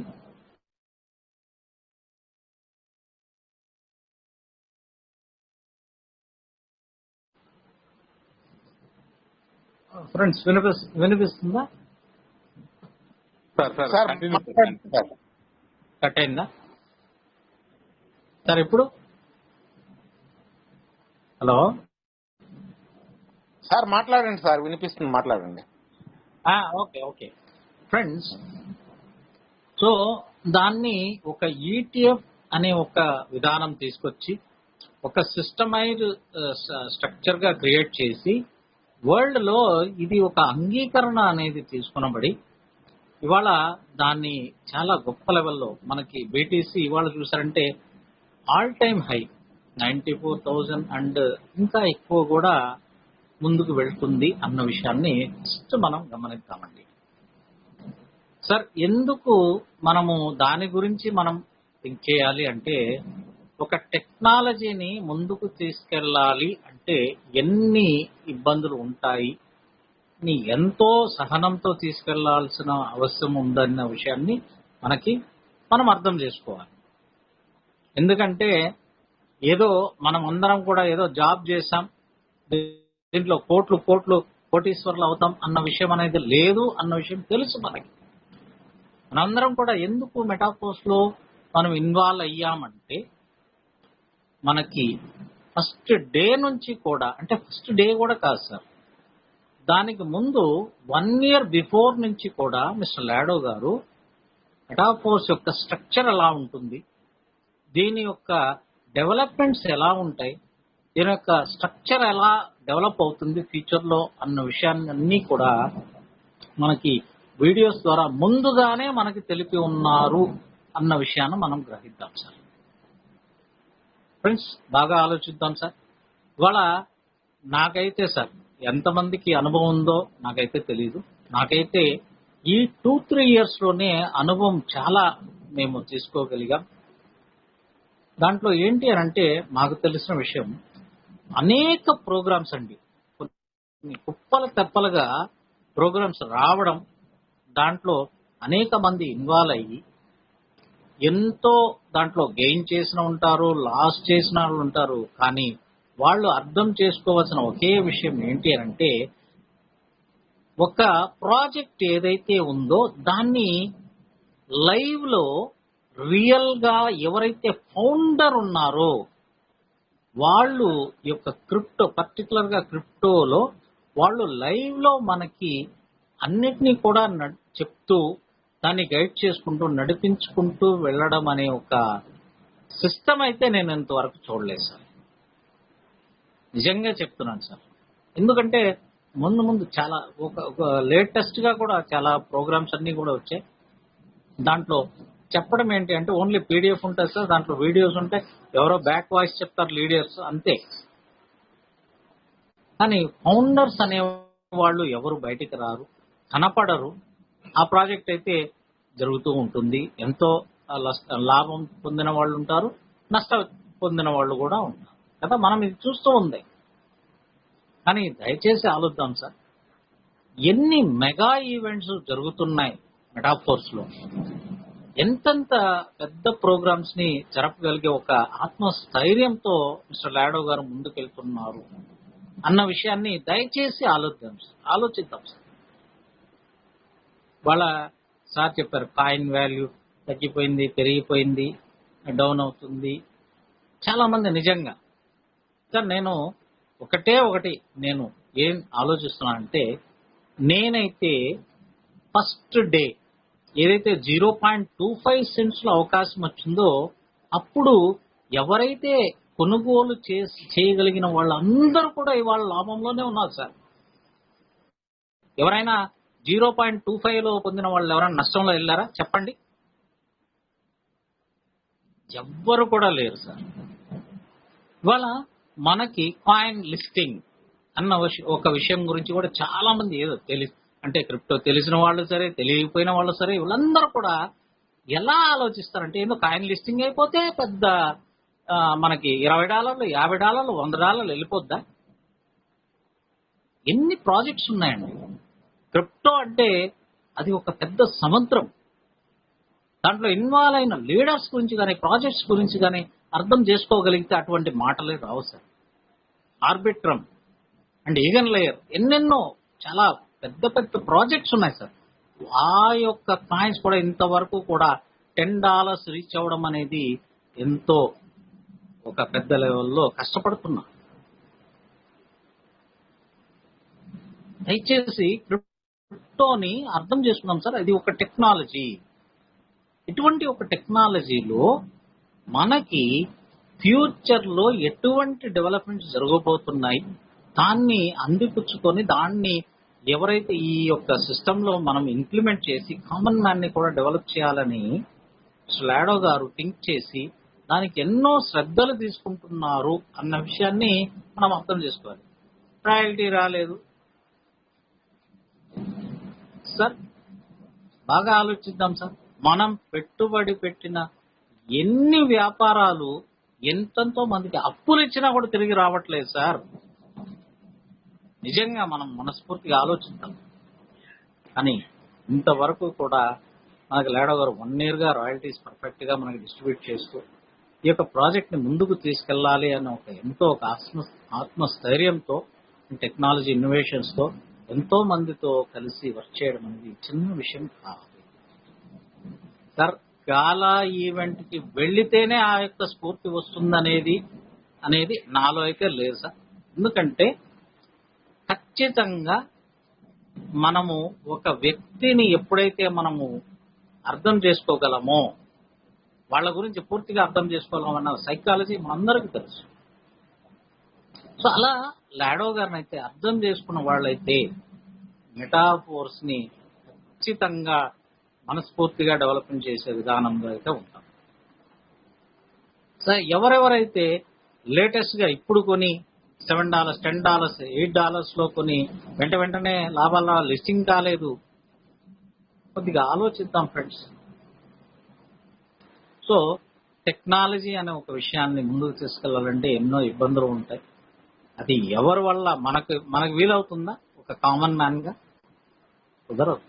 [SPEAKER 2] ఫ్రెండ్స్ వినిపిస్తుందా? కట్ అయిందా? సార్ ఇప్పుడు హలో
[SPEAKER 3] సార్ మాట్లాడండి సార్, వినిపిస్తుంది, మాట్లాడండి.
[SPEAKER 2] ఓకే ఓకే ఫ్రెండ్స్, సో దాన్ని ఒక ETF అనే ఒక విధానం తీసుకొచ్చి ఒక సిస్టమైజ్ స్ట్రక్చర్ గా క్రియేట్ చేసి వరల్డ్ లో ఇది ఒక అంగీకరణ అనేది తీసుకునబడి ఇవాళ దాన్ని చాలా గొప్ప లెవెల్లో మనకి BTC ఇవాళ చూసారంటే ఆల్ టైమ్ హై 94,000 అండ్ ఇంకా ఎక్కువ కూడా ముందుకు వెళ్తుంది అన్న విషయాన్ని ఫస్ట్ మనం గమనిద్దామండి. సార్ ఎందుకు మనము దాని గురించి మనం థింక్ చేయాలి అంటే, ఒక టెక్నాలజీని ముందుకు తీసుకెళ్ళాలి అంటే ఎన్ని ఇబ్బందులు ఉంటాయి, ఎంతో సహనంతో తీసుకెళ్లాల్సిన అవసరం ఉందన్న విషయాన్ని మనం అర్థం చేసుకోవాలి. ఎందుకంటే ఏదో మనం అందరం కూడా ఏదో జాబ్ చేసాం, దీంట్లో కోట్లు కోటీశ్వర్లు అవుతాం అన్న విషయం అనేది లేదు అన్న విషయం తెలుసు మనకి. మనందరం కూడా ఎందుకు మెటాఫోర్స్ లో మనం ఇన్వాల్వ్ అయ్యామంటే, మనకి ఫస్ట్ డే నుంచి కూడా, అంటే ఫస్ట్ డే కూడా కాదు సార్, దానికి ముందు 1 year బిఫోర్ నుంచి కూడా మిస్టర్ లాడో గారు మెటాఫోర్స్ యొక్క స్ట్రక్చర్ ఎలా ఉంటుంది, దీని యొక్క డెవలప్మెంట్స్ ఎలా ఉంటాయి, దీని యొక్క స్ట్రక్చర్ ఎలా డెవలప్ అవుతుంది ఫ్యూచర్ లో అన్న విషయాన్ని అన్ని కూడా మనకి వీడియోస్ ద్వారా ముందుగానే మనకి తెలిపి ఉన్నారు అన్న విషయాన్ని మనం గ్రహిద్దాం సార్. ఫ్రెండ్స్ బాగా ఆలోచిద్దాం సార్. ఇవాళ నాకైతే సార్ ఎంతమందికి అనుభవం ఉందో నాకైతే తెలీదు, నాకైతే ఈ 2-3 years లోనే అనుభవం చాలా మేము తీసుకోగలిగాం. దాంట్లో ఏంటి అని అంటే, మాకు తెలిసిన విషయం అనేక ప్రోగ్రామ్స్ అండి, కుప్పల తెప్పలుగా ప్రోగ్రామ్స్ రావడం, దాంట్లో అనేక మంది ఇన్వాల్వ్ అయ్యి ఎంతో దాంట్లో గెయిన్ చేసిన ఉంటారు, లాస్ చేసిన వాళ్ళు ఉంటారు. కానీ వాళ్ళు అర్థం చేసుకోవాల్సిన ఒకే విషయం ఏంటి అని అంటే, ఒక ప్రాజెక్ట్ ఏదైతే ఉందో దాన్ని లైవ్ లో రియల్ గా ఎవరైతే ఫౌండర్ ఉన్నారో వాళ్ళు యొక్క క్రిప్టో, పర్టికులర్ గా క్రిప్టోలో వాళ్ళు లైవ్ లో మనకి అన్నిటినీ కూడా చెప్తూ దాన్ని గైడ్ చేసుకుంటూ నడిపించుకుంటూ వెళ్ళడం అనే ఒక సిస్టమ్ అయితే నేను ఇంతవరకు చూడలేదు సార్. నిజంగా చెప్తున్నాను సార్. ఎందుకంటే ముందు చాలా ఒక లేటెస్ట్ గా కూడా చాలా ప్రోగ్రామ్స్ అన్ని కూడా వచ్చాయి. దాంట్లో చెప్పడం ఏంటి అంటే ఓన్లీ PDF ఉంటుంది సార్, దాంట్లో వీడియోస్ ఉంటాయి, ఎవరో బ్యాక్ వాయిస్ చెప్తారు లీడర్స్ అంతే. కానీ ఫౌండర్స్ అనే వాళ్ళు ఎవరు బయటికి రారు, కనపడరు. ఆ ప్రాజెక్ట్ అయితే జరుగుతూ ఉంటుంది, ఎంతో లాభం పొందిన వాళ్ళు ఉంటారు, నష్టం పొందిన వాళ్ళు కూడా ఉంటారు కదా, మనం ఇది చూస్తూ ఉంది. కానీ దయచేసి ఆలోచిద్దాం సార్, ఎన్ని మెగా ఈవెంట్స్ జరుగుతున్నాయి మెటాఫోర్స్ లో, ఎంతెంత పెద్ద ప్రోగ్రామ్స్ ని జరపగలిగే ఒక ఆత్మస్థైర్యంతో మిస్టర్ లాడో గారు ముందుకెళ్తున్నారు అన్న విషయాన్ని దయచేసి ఆలోచిద్దాం సార్. వాళ్ళ సార్ చెప్పారు కాయిన్ వాల్యూ తగ్గిపోయింది, పెరిగిపోయింది, డౌన్ అవుతుంది. చాలా మంది నిజంగా సార్, నేను ఒకటి నేను ఏం ఆలోచిస్తున్నానంటే, నేనైతే ఫస్ట్ డే ఏదైతే 0.25 cents లో అవకాశం వచ్చిందో అప్పుడు ఎవరైతే కొనుగోలు చేయగలిగిన వాళ్ళందరూ కూడా ఇవాళ లాభంలోనే ఉన్నారు సార్. ఎవరైనా 0.25 లో పొందిన వాళ్ళు ఎవరైనా నష్టంలో వెళ్ళారా చెప్పండి? ఎవ్వరు కూడా లేరు సార్. ఇవాళ మనకి కాయిన్ లిస్టింగ్ అన్న ఒక విషయం గురించి కూడా చాలా మంది ఏదో అంటే క్రిప్టో తెలిసిన వాళ్ళు సరే, తెలియకపోయిన వాళ్ళు సరే, వీళ్ళందరూ కూడా ఎలా ఆలోచిస్తారంటే, ఏదో కాయిన్ లిస్టింగ్ అయిపోతే పెద్ద మనకి $20, $50, $100 వెళ్ళిపోద్దా? ఎన్ని ప్రాజెక్ట్స్ ఉన్నాయండి. క్రిప్టో అంటే అది ఒక పెద్ద సముద్రం. దాంట్లో ఇన్వాల్వ్ అయిన లీడర్స్ గురించి కానీ, ప్రాజెక్ట్స్ గురించి కానీ అర్థం చేసుకోగలిగితే అటువంటి మాటలే రావు సార్. ఆర్బిట్రమ్ అండ్ ఈగన్ లేయర్, ఎన్నెన్నో చాలా పెద్ద పెద్ద ప్రాజెక్ట్స్ ఉన్నాయి సార్. ఆ యొక్క కాయిన్స్ కూడా ఇంతవరకు కూడా $10 రీచ్ అవ్వడం అనేది ఎంతో ఒక పెద్ద లెవెల్లో కష్టపడుతున్నారు. దయచేసి క్రిప్టోని అర్థం చేసుకున్నాం సార్, అది ఒక టెక్నాలజీ. ఇటువంటి ఒక టెక్నాలజీలో మనకి ఫ్యూచర్లో ఎటువంటి డెవలప్మెంట్స్ జరగబోతున్నాయి, దాన్ని అందిపుచ్చుకొని దాన్ని ఎవరైతే ఈ యొక్క సిస్టంలో మనం ఇంప్లిమెంట్ చేసి కామన్ మ్యాన్ని కూడా డెవలప్ చేయాలని స్లాడో గారు థింక్ చేసి దానికి ఎన్నో శ్రద్ధలు తీసుకుంటున్నారు అన్న విషయాన్ని మనం అర్థం చేసుకోవాలి. రాయల్టీ రాలేదు సార్, బాగా ఆలోచిద్దాం సార్. మనం పెట్టుబడి పెట్టిన ఎన్ని వ్యాపారాలు ఎంతో మందికి అప్పులు ఇచ్చినా కూడా తిరిగి రావట్లేదు సార్. నిజంగా మనం మనస్ఫూర్తిగా ఆలోచిద్దాం. కానీ ఇంతవరకు కూడా మనకి లాడో గారు 1 year రాయల్టీస్ పర్ఫెక్ట్ గా మనకి డిస్ట్రిబ్యూట్ చేస్తూ ఈ యొక్క ప్రాజెక్ట్ ని ముందుకు తీసుకెళ్లాలి అని ఒక ఆత్మస్థైర్యంతో టెక్నాలజీ ఇన్నోవేషన్స్ తో ఎంతో మందితో కలిసి వర్క్ చేయడం అనేది చిన్న విషయం కాదు సార్. గాలా ఈవెంట్ కి వెళ్లితేనే ఆ యొక్క స్ఫూర్తి వస్తుందనేది నాలో అయితే లేదు సార్. ఎందుకంటే ఖచ్చితంగా మనము ఒక వ్యక్తిని ఎప్పుడైతే మనము అర్థం చేసుకోగలమో, వాళ్ళ గురించి పూర్తిగా అర్థం చేసుకోగలమన్న సైకాలజీ మనందరికీ తెలుసు. సో అలా లాడో గారిని అయితే అర్థం చేసుకున్న వాళ్ళైతే మెటాఫోర్స్ ని ఖచ్చితంగా మనస్ఫూర్తిగా డెవలప్మెంట్ చేసే విధానంలో అయితే ఉంటాం. సో ఎవరెవరైతే లేటెస్ట్ గా ఇప్పుడు కొని $7, $10, $8 లో కొని వెంటనే లాభాల లిస్టింగ్ కాలేదు, కొద్దిగా ఆలోచిద్దాం ఫ్రెండ్స్. సో టెక్నాలజీ అనే ఒక విషయాన్ని ముందుకు తీసుకెళ్లాలంటే ఎన్నో ఇబ్బందులు ఉంటాయి. అది ఎవరి వల్ల మనకు వీలవుతుందా? ఒక కామన్ మ్యాన్ గా కుదరదు.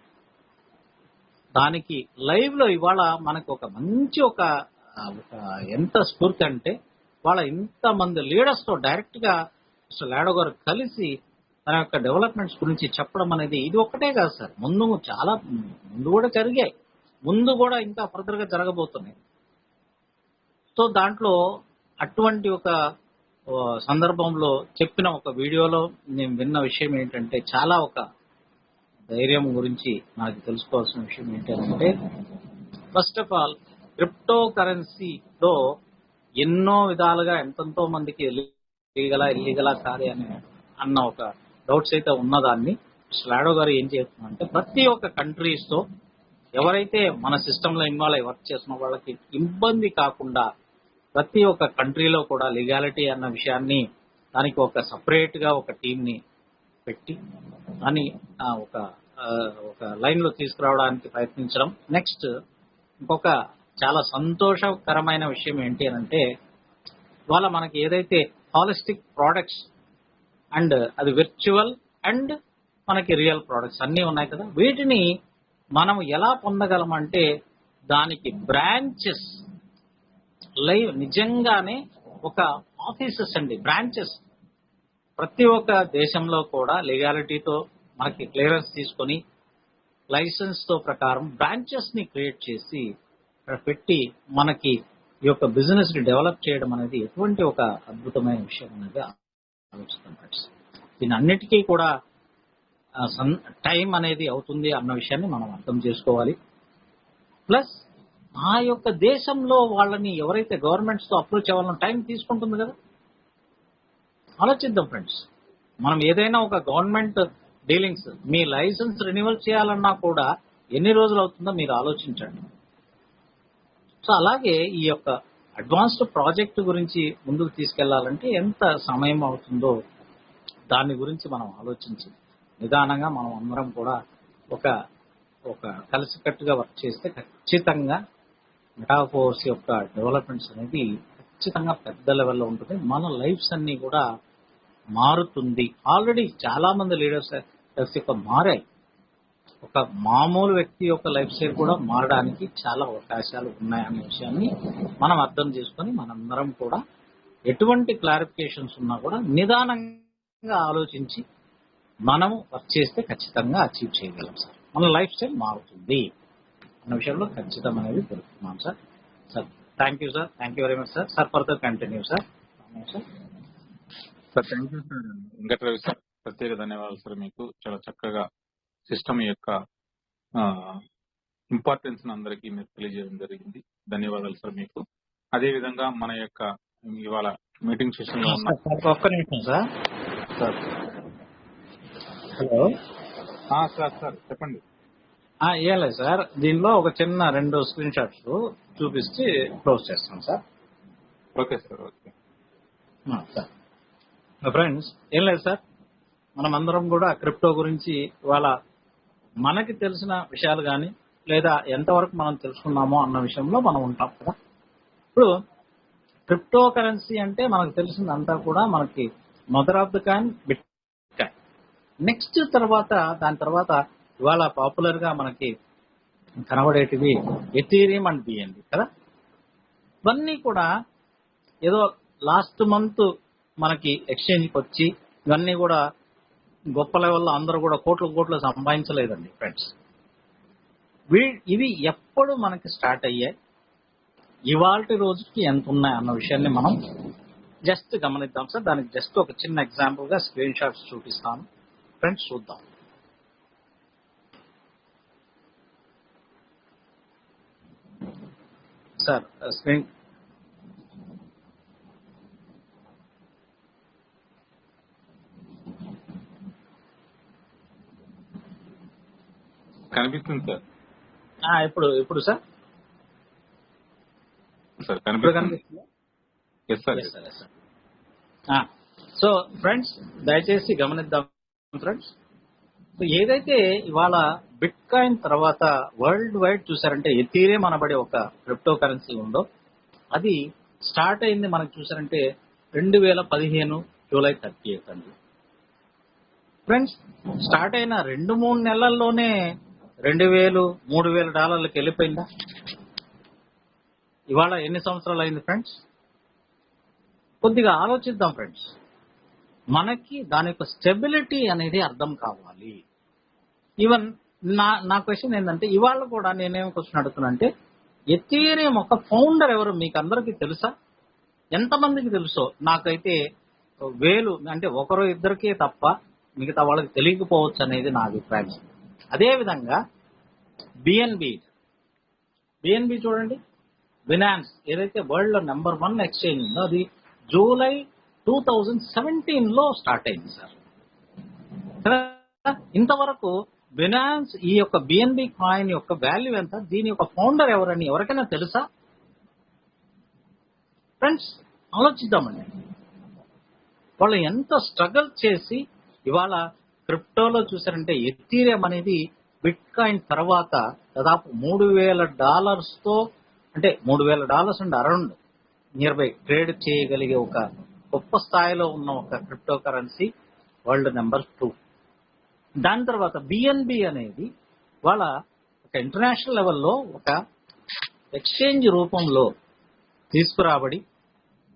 [SPEAKER 2] దానికి లైవ్ లో ఇవాళ మనకు ఒక మంచి ఒక ఎంత స్ఫూర్తి అంటే వాళ్ళ ఇంతమంది లీడర్స్ తో డైరెక్ట్ గా లాడో గారు కలిసి తన యొక్క డెవలప్మెంట్స్ గురించి చెప్పడం అనేది ఇది ఒక్కటే కాదు సార్. ముందు కూడా జరిగాయి, ముందు కూడా ఇంకా ఫర్దర్ గా జరగబోతున్నాయి. సో దాంట్లో అటువంటి ఒక సందర్భంలో చెప్పిన ఒక వీడియోలో నేను విన్న విషయం ఏంటంటే, చాలా ఒక ధైర్యం గురించి నాకు తెలుసుకోవాల్సిన విషయం ఏంటంటే, ఫస్ట్ ఆఫ్ ఆల్ క్రిప్టో కరెన్సీలో ఎన్నో విధాలుగా ఎంతో మందికి ఇల్లీగలా కాదు అన్న ఒక డౌట్స్ అయితే ఉన్నదాన్ని స్లాడో గారు ఏం చేస్తున్నారంటే, ప్రతి ఒక్క కంట్రీస్ తో ఎవరైతే మన సిస్టంలో ఇన్వాల్వ్ అయ్యి వర్క్ చేస్తున్న వాళ్ళకి ఇబ్బంది కాకుండా ప్రతి ఒక్క కంట్రీలో కూడా లీగాలిటీ అన్న విషయాన్ని దానికి ఒక సపరేట్ గా ఒక టీం ని పెట్టి దాన్ని ఒక లైన్ లో తీసుకురావడానికి ప్రయత్నించడం. నెక్స్ట్ ఇంకొక చాలా సంతోషకరమైన విషయం ఏంటి అంటే, ఇవాళ మనకి ఏదైతే హాలిస్టిక్ ప్రోడక్ట్స్ అండ్ అది విర్చువల్ అండ్ మనకి రియల్ ప్రోడక్ట్స్ అన్నీ ఉన్నాయి కదా, వీటిని మనం ఎలా పొందగలమంటే దానికి బ్రాంచెస్ లైవ్ నిజంగానే ఒక ఆఫీసెస్ అండి, బ్రాంచెస్ ప్రతి ఒక్క దేశంలో కూడా లీగాలిటీతో మనకి క్లియరెన్స్ తీసుకొని లైసెన్స్ తో ప్రకారం బ్రాంచెస్ ని క్రియేట్ చేసి పెట్టి మనకి ఈ యొక్క బిజినెస్ ని డెవలప్ చేయడం అనేది ఎటువంటి ఒక అద్భుతమైన విషయం అనేది ఆలోచిస్తాం. దీని అన్నిటికీ కూడా టైం అనేది అవుతుంది అన్న విషయాన్ని మనం అర్థం చేసుకోవాలి. ప్లస్ ఆ యొక్క దేశంలో వాళ్ళని ఎవరైతే గవర్నమెంట్స్ తో అప్రోచ్ అవ్వాలని టైం తీసుకుంటుంది కదా, ఆలోచిద్దాం ఫ్రెండ్స్. మనం ఏదైనా ఒక గవర్నమెంట్ డీలింగ్స్, మీ లైసెన్స్ రెన్యువల్ చేయాలన్నా కూడా ఎన్ని రోజులు అవుతుందో మీరు ఆలోచించండి. సో అలాగే ఈ యొక్క అడ్వాన్స్డ్ ప్రాజెక్ట్ గురించి ముందుకు తీసుకెళ్లాలంటే ఎంత సమయం అవుతుందో దాని గురించి మనం ఆలోచించి నిదానంగా మనం అందరం కూడా ఒక కలిసికట్టుగా వర్క్ చేస్తే ఖచ్చితంగా మెటాఫోర్స్ యొక్క డెవలప్మెంట్స్ అనేది ఖచ్చితంగా పెద్ద లెవెల్లో ఉంటుంది. మన లైఫ్స్ అన్ని కూడా మారుతుంది. ఆల్రెడీ చాలా మంది లీడర్స్ యొక్క మారాయి. ఒక మామూలు వ్యక్తి యొక్క లైఫ్ స్టైల్ కూడా మారడానికి చాలా అవకాశాలు ఉన్నాయనే విషయాన్ని మనం అర్థం చేసుకొని మనందరం కూడా ఎటువంటి క్లారిఫికేషన్స్ ఉన్నా కూడా నిదానంగా ఆలోచించి మనం వర్క్ చేస్తే ఖచ్చితంగా అచీవ్ చేయగలం సార్. మన లైఫ్ స్టైల్ మారుతుంది అన్న విషయంలో ఖచ్చితం అనేది తెలుపుతున్నాం sir. Thank you sir, thank you very much sir. Further continue sir.
[SPEAKER 1] Sir thank you sir. Venkataravi sir ప్రత్యేక ధన్యవాదాలు సార్. మీకు చాలా చక్కగా సిస్టమ్ యొక్క ఇంపార్టెన్స్ అందరికీ మీరు తెలియజేయడం జరిగింది. ధన్యవాదాలు సార్ మీకు. అదే విధంగా మన యొక్క ఇవాళ మీటింగ్ సెషన్ లో ఉన్న
[SPEAKER 2] ఒక్క నిమిషం సార్. హలో
[SPEAKER 1] సార్ చెప్పండి.
[SPEAKER 2] ఏం లేదు సార్, దీనిలో ఒక చిన్న 2 స్క్రీన్ షాట్స్ చూపిస్తే క్లోజ్ చేస్తాం sir.
[SPEAKER 1] Okay sir. Okay
[SPEAKER 2] sir friends, ఏం లేదు సార్, మనం అందరం కూడా క్రిప్టో గురించి ఇవాళ మనకి తెలిసిన విషయాలు కానీ లేదా ఎంతవరకు మనం తెలుసుకున్నామో అన్న విషయంలో మనం ఉంటాం కదా. ఇప్పుడు క్రిప్టో కరెన్సీ అంటే మనకు తెలిసిందంతా కూడా మనకి mother of the coin bit coin. Next దాని తర్వాత ఇవాళ పాపులర్ గా మనకి కనబడేటివి ఎథీరియం అండ్ బిఎన్బి కదా. ఇవన్నీ కూడా ఏదో లాస్ట్ మంత్ మనకి ఎక్స్చేంజ్కి వచ్చి ఇవన్నీ కూడా గొప్ప లెవెల్లో అందరూ కూడా కోట్లు సంపాదించలేదండి ఫ్రెండ్స్. ఇవి ఎప్పుడు మనకి స్టార్ట్ అయ్యాయి, ఇవాల్టి రోజుకి ఎంత ఉన్నాయి అన్న విషయాన్ని మనం జస్ట్ గమనిద్దాం సార్. దానికి జస్ట్ ఒక చిన్న ఎగ్జాంపుల్ గా స్క్రీన్ షాట్స్ చూపిస్తాను ఫ్రెండ్స్, చూద్దాం. సార్ స్క్రీన్
[SPEAKER 1] కనిపిస్తుంది సార్.
[SPEAKER 2] ఇప్పుడు సార్
[SPEAKER 1] కనిపిస్తుంది.
[SPEAKER 2] సో ఫ్రెండ్స్ దయచేసి గమనిద్దాం ఫ్రెండ్స్. ఏదైతే ఇవాళ బిట్ కాయిన్ తర్వాత వరల్డ్ వైడ్ చూసారంటే ఎథీరియం అనబడే ఒక క్రిప్టో కరెన్సీ ఉందో అది స్టార్ట్ అయింది మనకు చూసారంటే 2015 జూలై 30 అండి ఫ్రెండ్స్. స్టార్ట్ అయిన 2-3 నెలల్లోనే $2,000-3,000 వెళ్ళిపోయిందా? ఇవాళ ఎన్ని సంవత్సరాలు అయింది ఫ్రెండ్స్? కొద్దిగా ఆలోచిద్దాం ఫ్రెండ్స్. మనకి దాని యొక్క స్టెబిలిటీ అనేది అర్థం కావాలి. ఈవెన్ నా క్వశ్చన్ ఏంటంటే ఇవాళ కూడా నేనేం క్వశ్చన్ అడుగుతున్నా అంటే ఎథీరియం ఒక ఫౌండర్ ఎవరు మీకు అందరికీ తెలుసా? ఎంతమందికి తెలుసో నాకైతే 1000 అంటే 1-2 తప్ప మిగతా వాళ్ళకి తెలియకపోవచ్చు అనేది నా అభిప్రాయం. అదేవిధంగా బిఎన్బి చూడండి, బినాన్స్ ఏదైతే వరల్డ్ లో నెంబర్ 1 ఎక్స్చేంజ్ ఉందో అది జూలై 2017లో స్టార్ట్ అయింది సార్. ఇంతవరకు బినాన్స్ ఈ యొక్క బిఎన్బి కాయిన్ యొక్క వాల్యూ ఎంత, దీని యొక్క ఫౌండర్ ఎవరని ఎవరికైనా తెలుసా ఫ్రెండ్స్? ఆలోచిద్దామండి. వాళ్ళు ఎంత స్ట్రగుల్ చేసి ఇవాళ క్రిప్టోలో చూసారంటే ఎథీరియం అనేది బిట్ కాయిన్ తర్వాత దాదాపు $3,000 అంటే $3,000 and around near by trade చేయగలిగే ఒక గొప్ప స్థాయిలో ఉన్న ఒక క్రిప్టో కరెన్సీ వరల్డ్ నెంబర్ 2. దాని తర్వాత బిఎన్బి అనేది వాళ్ళ ఒక ఇంటర్నేషనల్ లెవెల్లో ఒక ఎక్స్చేంజ్ రూపంలో తీసుకురాబడి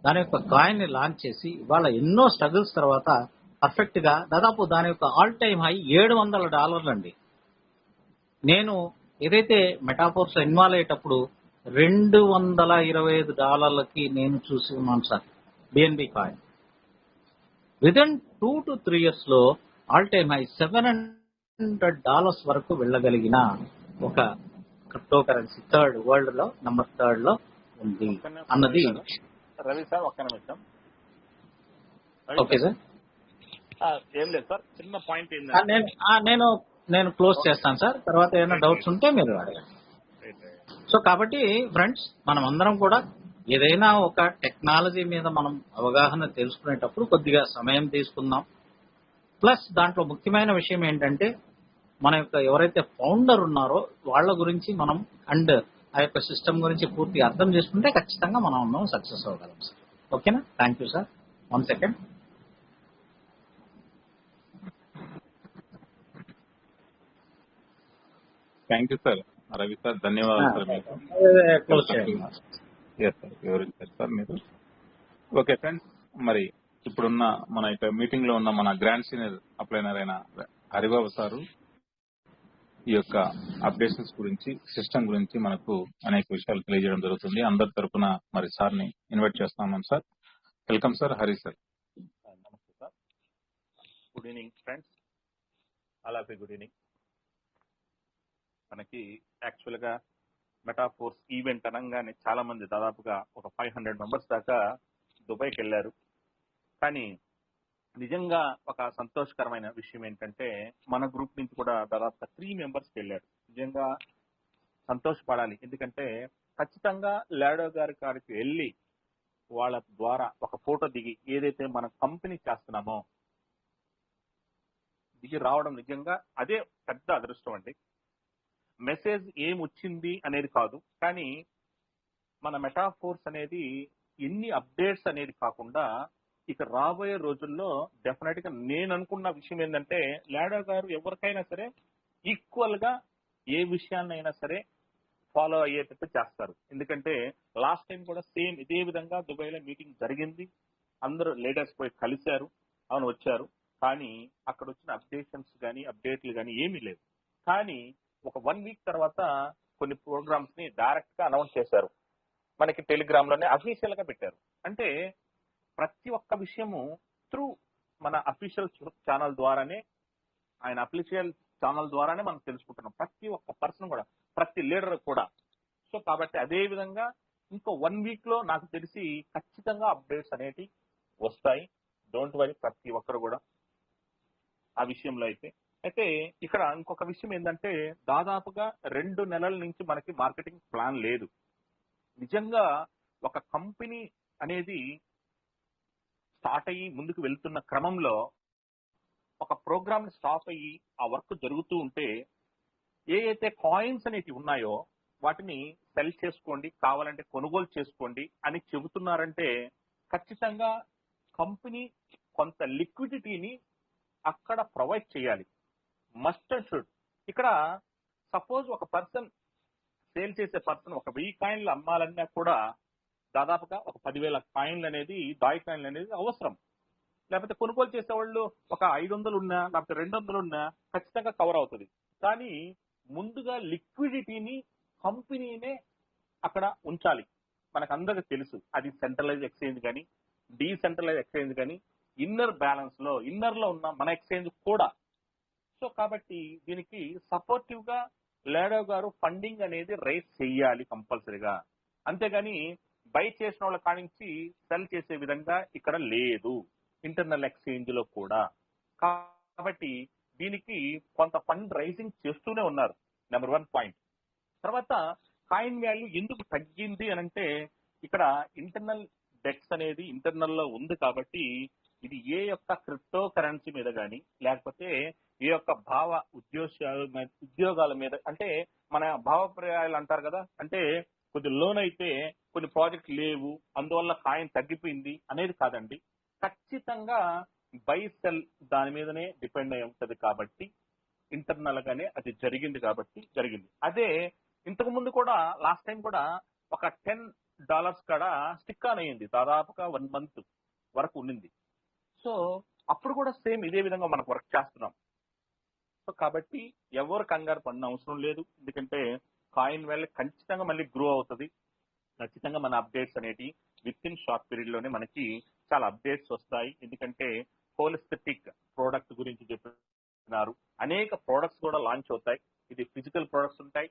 [SPEAKER 2] దాని యొక్క కాయిన్ ని లాంచ్ చేసి వాళ్ళ ఎన్నో స్ట్రగుల్స్ తర్వాత పర్ఫెక్ట్ గా దాదాపు దాని యొక్క ఆల్ టైమ్ హై $700 అండి. నేను ఏదైతే మెటాఫోర్స్ ఇన్వాల్వ్ అయ్యేటప్పుడు $225 నేను చూసి ఉన్నాను sir BNB coin. Within 2 to 3 years లో ఆల్ టైమ్ హై $700 వరకు వెళ్ళగలిగిన ఒక క్రిప్టో కరెన్సీ వరల్డ్ లో నెంబర్ 3 లో ఉంది అన్నది.
[SPEAKER 3] రవి సార్ ఒక్క నిమిషం.
[SPEAKER 2] ఓకే సార్,
[SPEAKER 3] ఏం లేదు సార్, చిన్న పాయింట్
[SPEAKER 2] నేను క్లోజ్ చేస్తాను సార్. తర్వాత ఏమైనా డౌట్స్ ఉంటే మీరు అడగండి. సో కాబట్టి ఫ్రెండ్స్ మనం అందరం కూడా ఏదైనా ఒక టెక్నాలజీ మీద మనం అవగాహన తెలుసుకునేటప్పుడు కొద్దిగా సమయం తీసుకుందాం. ప్లస్ దాంట్లో ముఖ్యమైన విషయం ఏంటంటే మన యొక్క ఎవరైతే ఫౌండర్ ఉన్నారో వాళ్ళ గురించి మనం అండ్ ఆ యొక్క సిస్టమ్ గురించి పూర్తిగా అర్థం చేసుకుంటే ఖచ్చితంగా మనం సక్సెస్ అవ్వగలం సార్. ఓకేనా? Thank you sir. 1 second.
[SPEAKER 1] Thank you sir Ravi sir. ధన్యవాదాలు సార్ మీకు.
[SPEAKER 2] క్లోజ్ చేయండి.
[SPEAKER 1] వివరించారు సార్ మీరు. ఓకే ఫ్రెండ్స్, మరి ఇప్పుడున్న మన మీటింగ్ లో ఉన్న మన గ్రాండ్ సీనియర్ అప్లైనర్ అయిన హరిబాబు సారు ఈ యొక్క అప్డేషన్స్ గురించి సిస్టమ్ గురించి మనకు అనేక విషయాలు తెలియజేయడం జరుగుతుంది. అందరి తరఫున మరి సార్ని ఇన్వైట్ చేస్తున్నాం sir. Welcome sir. Hari sir.
[SPEAKER 3] నమస్తే సార్. Good evening friends. అలాగే గుడ్ ఈవినింగ్. మనకి యాక్చువల్గా మెటాఫోర్స్ ఈవెంట్ అనగానే చాలా మంది దాదాపుగా ఒక 500 మెంబర్స్ దాకా దుబాయ్కి వెళ్ళారు. కానీ నిజంగా ఒక సంతోషకరమైన విషయం ఏంటంటే మన గ్రూప్ నుంచి కూడా దాదాపుగా 3 మెంబర్స్కి వెళ్ళారు. నిజంగా సంతోషపడాలి. ఎందుకంటే ఖచ్చితంగా లాడో గారి కాడికి వెళ్ళి వాళ్ళ ద్వారా ఒక ఫోటో దిగి ఏదైతే మన కంపెనీ చేస్తున్నామో దిగి రావడం నిజంగా అదే పెద్ద అదృష్టం అండి. మెసేజ్ ఏం వచ్చింది అనేది కాదు, కానీ మన మెటాఫోర్స్ అనేది ఎన్ని అప్డేట్స్ అనేది కాకుండా ఇక రాబోయే రోజుల్లో డెఫినెట్ గా నేను అనుకున్న విషయం ఏంటంటే లాడో గారు ఎవరికైనా సరే ఈక్వల్ గా ఏ విషయాన్నైనా సరే ఫాలో అయ్యేటట్టు చేస్తారు. ఎందుకంటే లాస్ట్ టైం కూడా సేమ్ ఇదే విధంగా దుబాయ్ లో మీటింగ్ జరిగింది. అందరూ లీడర్స్ పోయి కలిశారు, అవును వచ్చారు. కానీ అక్కడ వచ్చిన అప్డేషన్స్ కానీ అప్డేట్లు కానీ ఏమీ లేవు. కానీ ఒక 1 వీక్ తర్వాత కొన్ని ప్రోగ్రామ్స్ ని డైరెక్ట్ గా అనౌన్స్ చేశారు. మనకి టెలిగ్రామ్ లోనే అఫీషియల్ గా పెట్టారు. అంటే ప్రతి ఒక్క విషయము త్రూ మన అఫీషియల్ ఛానల్ ద్వారానే, ఆయన అఫీషియల్ ఛానల్ ద్వారానే మనం తెలుసుకుంటున్నాం. ప్రతి ఒక్క పర్సన్ కూడా, ప్రతి లీడర్ కూడా. సో కాబట్టి అదే విధంగా ఇంకో 1 వీక్ లో నాకు తెలిసి ఖచ్చితంగా అప్డేట్స్ అనేవి వస్తాయి. డోంట్ వరీ, ప్రతి ఒక్కరు కూడా ఆ విషయంలో అయితే ఇక్కడ ఇంకొక విషయం ఏంటంటే దాదాపుగా 2 నెలల నుంచి మనకి మార్కెటింగ్ ప్లాన్ లేదు. నిజంగా ఒక కంపెనీ అనేది స్టార్ట్ అయ్యి ముందుకు వెళ్తున్న క్రమంలో ఒక ప్రోగ్రామ్ స్టాప్ అయ్యి ఆ వర్క్ జరుగుతూ ఉంటే ఏ అయితే కాయిన్స్ అనేవి ఉన్నాయో వాటిని సెల్ చేసుకోండి, కావాలంటే కొనుగోలు చేసుకోండి అని చెబుతున్నారంటే ఖచ్చితంగా కంపెనీ కొంత లిక్విడిటీని అక్కడ ప్రొవైడ్ చేయాలి. Must and should. ఇక్కడ సపోజ్ ఒక పర్సన్, సేల్ చేసే పర్సన్ ఒక 1000 కాయిన్లు అమ్మాలన్నా కూడా దాదాపుగా ఒక 10,000 కాయిన్లు అనేది, దాయి కాయిన్లు అనేది అవసరం. లేకపోతే కొనుగోలు చేసేవాళ్ళు ఒక 500 ఉన్నా లేకపోతే 200 ఉన్నా ఖచ్చితంగా కవర్ అవుతుంది. కానీ ముందుగా లిక్విడిటీని కంపెనీనే అక్కడ ఉంచాలి. మనకు అందరికీ తెలుసు అది సెంట్రలైజ్ ఎక్స్చేంజ్ కానీ డీసెంట్రలైజ్ ఎక్స్చేంజ్ కానీ ఇన్నర్ లో ఉన్న మన ఎక్స్చేంజ్ కూడా. సో కాబట్టి దీనికి సపోర్టివ్ గా లాడో గారు ఫండింగ్ అనేది రైజ్ చేయాలి కంపల్సరీగా. అంతేగాని బై చేసిన వాళ్ళ కానించి సెల్ చేసే విధంగా ఇక్కడ లేదు ఇంటర్నల్ ఎక్స్చేంజ్ లో కూడా. కాబట్టి దీనికి కొంత ఫండ్ రైజింగ్ చేస్తూనే ఉన్నారు. Number 1 point. తర్వాత కాయిన్ వాల్యూ ఎందుకు తగ్గింది అని అంటే ఇక్కడ ఇంటర్నల్ డెక్స్ అనేది ఇంటర్నల్ లో ఉంది కాబట్టి ఇది ఏ యొక్క క్రిప్టో కరెన్సీ మీద కానీ లేకపోతే ఏ యొక్క ఉద్యోగాల మీద, అంటే మన భావప్రాయాలు అంటారు కదా, అంటే కొద్ది లోన్ అయితే కొన్ని ప్రాజెక్ట్ లేవు అందువల్ల కాయిన్ తగ్గిపోయింది అనేది కాదండి. ఖచ్చితంగా బై సెల్ దాని మీదనే డిపెండ్ అయి ఉంటది కాబట్టి ఇంటర్నల్ గానే అది జరిగింది కాబట్టి జరిగింది. అదే ఇంతకు ముందు కూడా లాస్ట్ టైం కూడా ఒక $10 కాడ స్టిక్ ఆన్ అయ్యింది. దాదాపుగా 1 మంత్ వరకు ఉండింది. సో అప్పుడు కూడా సేమ్ ఇదే విధంగా మనకు వర్క్ చేస్తున్నాం. సో కాబట్టి ఎవరు కంగారు పడిన అవసరం లేదు. ఎందుకంటే కాయిన్ వాల్యూ ఖచ్చితంగా మళ్ళీ గ్రో అవుతుంది. ఖచ్చితంగా మన అప్డేట్స్ అనేటి విత్ ఇన్ షార్ట్ పీరియడ్ లోనే మనకి చాలా అప్డేట్స్ వస్తాయి. ఎందుకంటే హోలిస్టిక్ ప్రోడక్ట్ గురించి చెప్పినారు. అనేక ప్రోడక్ట్స్ కూడా లాంచ్ అవుతాయి. ఇది ఫిజికల్ ప్రోడక్ట్స్ ఉంటాయి,